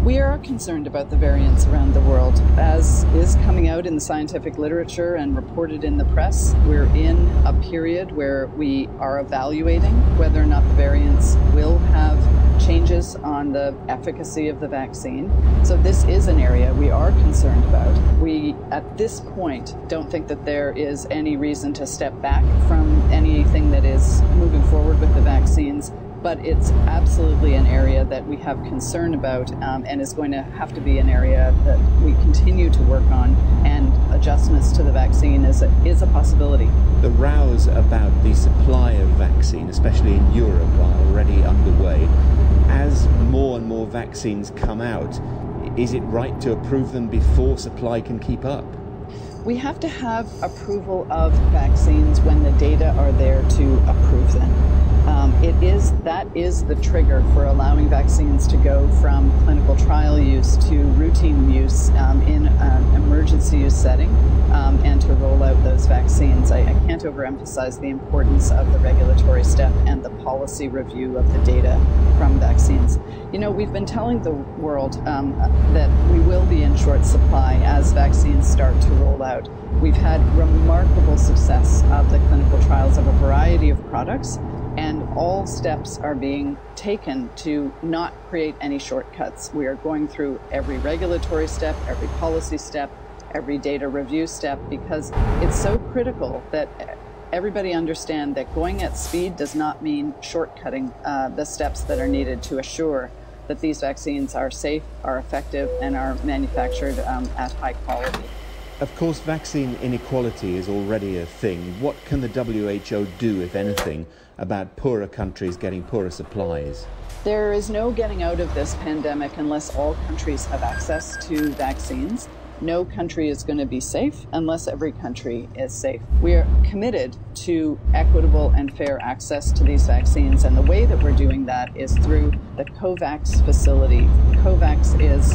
We are concerned about the variants around the world. As is coming out in the scientific literature and reported in the press, we're in a period where we are evaluating whether or not the variants will have changes on the efficacy of the vaccine. So this is an area we are concerned about. We, at this point, don't think that there is any reason to step back from anything that is moving forward with the vaccines, but it's absolutely an area that we have concern about and is going to have to be an area that we continue to work on, and adjustments to the vaccine is a possibility. The rows about the supply of vaccine, especially in Europe, are already underway. As more and more vaccines come out, is it right to approve them before supply can keep up? We have to have approval of vaccines when the data are there to approve them. That is the trigger for allowing vaccines to go from clinical trial use to routine use in an emergency use setting and to roll out those vaccines. I can't overemphasize the importance of the regulatory step and the policy review of the data from vaccines. You know, we've been telling the world that we will be in short supply as vaccines start to roll out. We've had remarkable success of the clinical trials of a variety of products, and all steps are being taken to not create any shortcuts. We are going through every regulatory step, every policy step, every data review step, because it's so critical that everybody understand that going at speed does not mean shortcutting the steps that are needed to assure that these vaccines are safe, are effective, and are manufactured at high quality. Of course, vaccine inequality is already a thing. What can the WHO do, if anything, about poorer countries getting poorer supplies? There is no getting out of this pandemic unless all countries have access to vaccines. No country is going to be safe unless every country is safe. We are committed to equitable and fair access to these vaccines, and the way that we're doing that is through the COVAX facility. COVAX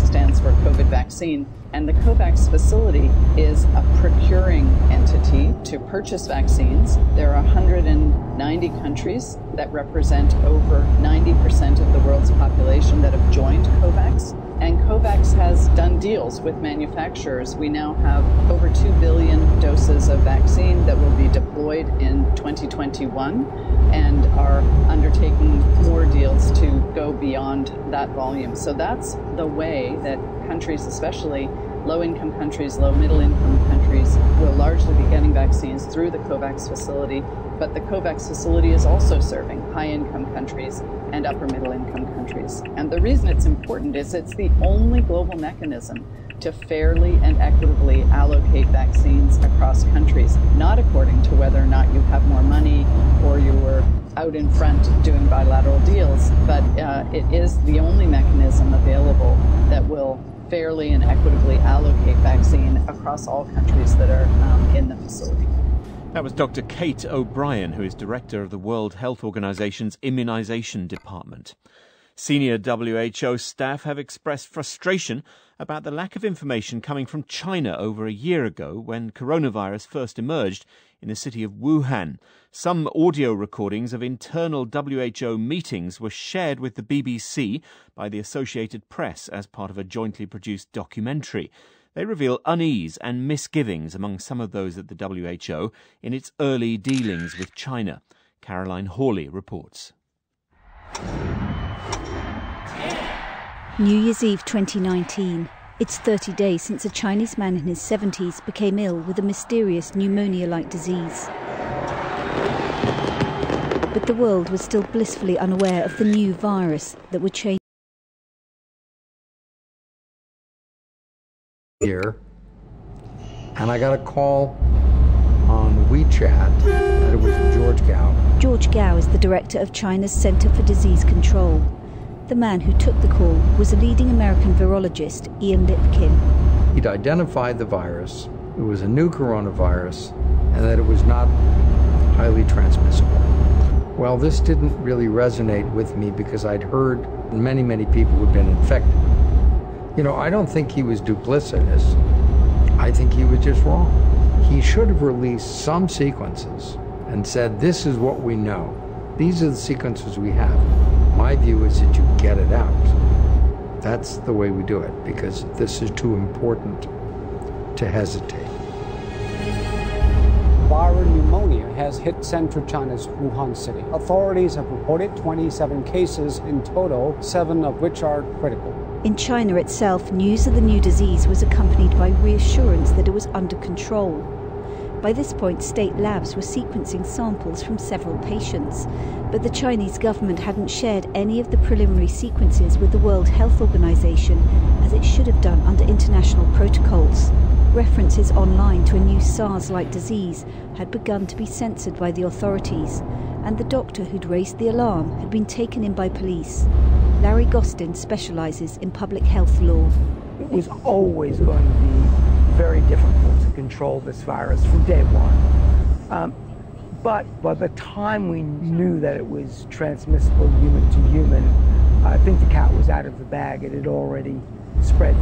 stands for COVID vaccine, and the COVAX facility is a procuring entity to purchase vaccines. There are 190 countries that represent over 90% of the world's population that have joined COVAX. And COVAX has done deals with manufacturers. We now have over 2 billion doses of vaccine that will be deployed in 2021 and are undertaking more deals to go beyond that volume. So that's the way that countries, especially low-income countries, low-middle-income countries, will largely be getting vaccines through the COVAX facility. But the COVAX facility is also serving high-income countries and upper-middle-income countries. And the reason it's important is it's the only global mechanism to fairly and equitably allocate vaccines across countries, not according to whether or not you have more money or you were out in front doing bilateral deals, but it is the only mechanism available that will fairly and equitably allocate vaccine across all countries that are in the facility. That was Dr. Kate O'Brien, who is director of the World Health Organization's Immunization Department. Senior WHO staff have expressed frustration about the lack of information coming from China over a year ago when coronavirus first emerged in the city of Wuhan. Some audio recordings of internal WHO meetings were shared with the BBC by the Associated Press as part of a jointly produced documentary. They reveal unease and misgivings among some of those at the WHO in its early dealings with China. Caroline Hawley reports. New Year's Eve 2019. It's 30 days since a Chinese man in his 70s became ill with a mysterious pneumonia-like disease. But the world was still blissfully unaware of the new virus that would change. Here, and I got a call on WeChat that it was George Gao. George Gao is the director of China's Center for Disease Control. The man who took the call was a leading American virologist, Ian Lipkin. He'd identified the virus, it was a new coronavirus, and that it was not highly transmissible. Well, this didn't really resonate with me because I'd heard many, many people who'd been infected. You know, I don't think he was duplicitous. I think he was just wrong. He should have released some sequences and said, this is what we know. These are the sequences we have. My view is that you get it out. That's the way we do it, because this is too important to hesitate. Viral pneumonia has hit central China's Wuhan city. Authorities have reported 27 cases in total, 7 of which are critical. In China itself, news of the new disease was accompanied by reassurance that it was under control. By this point, state labs were sequencing samples from several patients, but the Chinese government hadn't shared any of the preliminary sequences with the World Health Organization, as it should have done under international protocols. References online to a new SARS-like disease had begun to be censored by the authorities, and the doctor who'd raised the alarm had been taken in by police. Larry Gostin specialises in public health law. It was always going to be very difficult to control this virus from day one. But by the time we knew that it was transmissible human to human, I think the cat was out of the bag. It had already spread.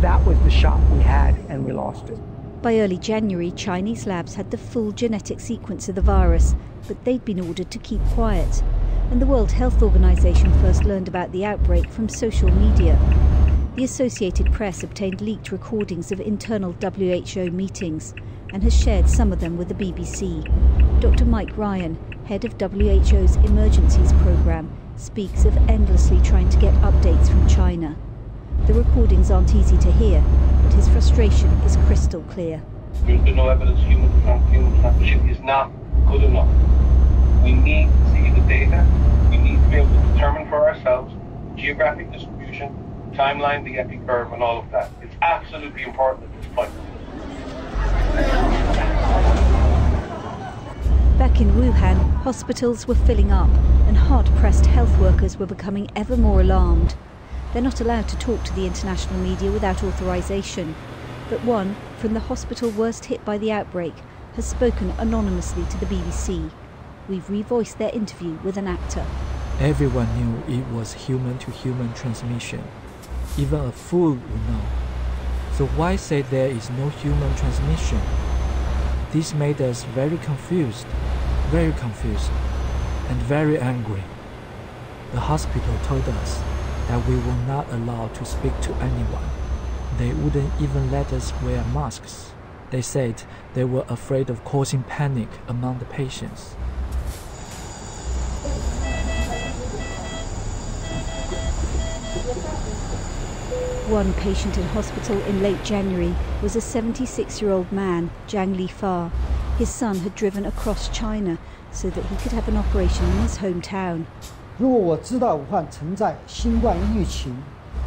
That was the shot we had, and we lost it. By early January, Chinese labs had the full genetic sequence of the virus, but they'd been ordered to keep quiet. And the World Health Organization first learned about the outbreak from social media. The Associated Press obtained leaked recordings of internal WHO meetings and has shared some of them with the BBC. Dr. Mike Ryan, head of WHO's Emergencies Programme, speaks of endlessly trying to get updates from China. The recordings aren't easy to hear, but his frustration is crystal clear. There's no evidence human transmission is not good enough. We need to see the data. We need to be able to determine for ourselves geographic distribution, timeline, the epi curve, and all of that. It's absolutely important at this point. Back in Wuhan, hospitals were filling up and hard-pressed health workers were becoming ever more alarmed. They're not allowed to talk to the international media without authorization. But one, from the hospital worst hit by the outbreak, has spoken anonymously to the BBC. We've revoiced their interview with an actor. Everyone knew it was human-to-human transmission. Even a fool would know. So why say there is no human transmission? This made us very confused, and very angry. The hospital told us that we were not allowed to speak to anyone. They wouldn't even let us wear masks. They said they were afraid of causing panic among the patients. One patient in hospital in late January was a 76-year-old man, Zhang Lifa. His son had driven across China so that he could have an operation in his hometown.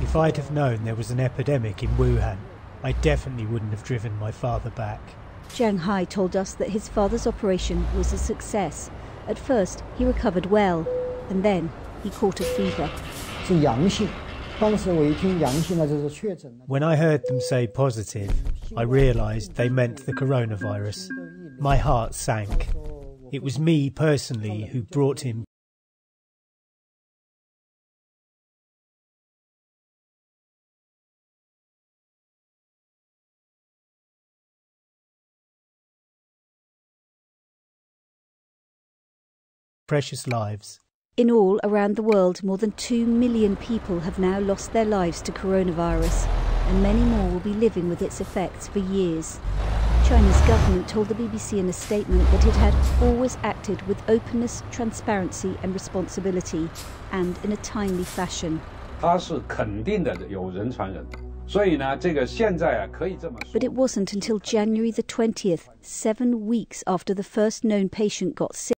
If I'd have known there was an epidemic in Wuhan, I definitely wouldn't have driven my father back. Zhang Hai told us that his father's operation was a success. At first, he recovered well, and then he caught a fever. When I heard them say positive, I realised they meant the coronavirus. My heart sank. It was me personally who brought him. Precious lives. In all, around the world, more than 2 million people have now lost their lives to coronavirus, and many more will be living with its effects for years. China's government told the BBC in a statement that it had always acted with openness, transparency and responsibility, and in a timely fashion. But it wasn't until January the 20th, 7 weeks after the first known patient got sick,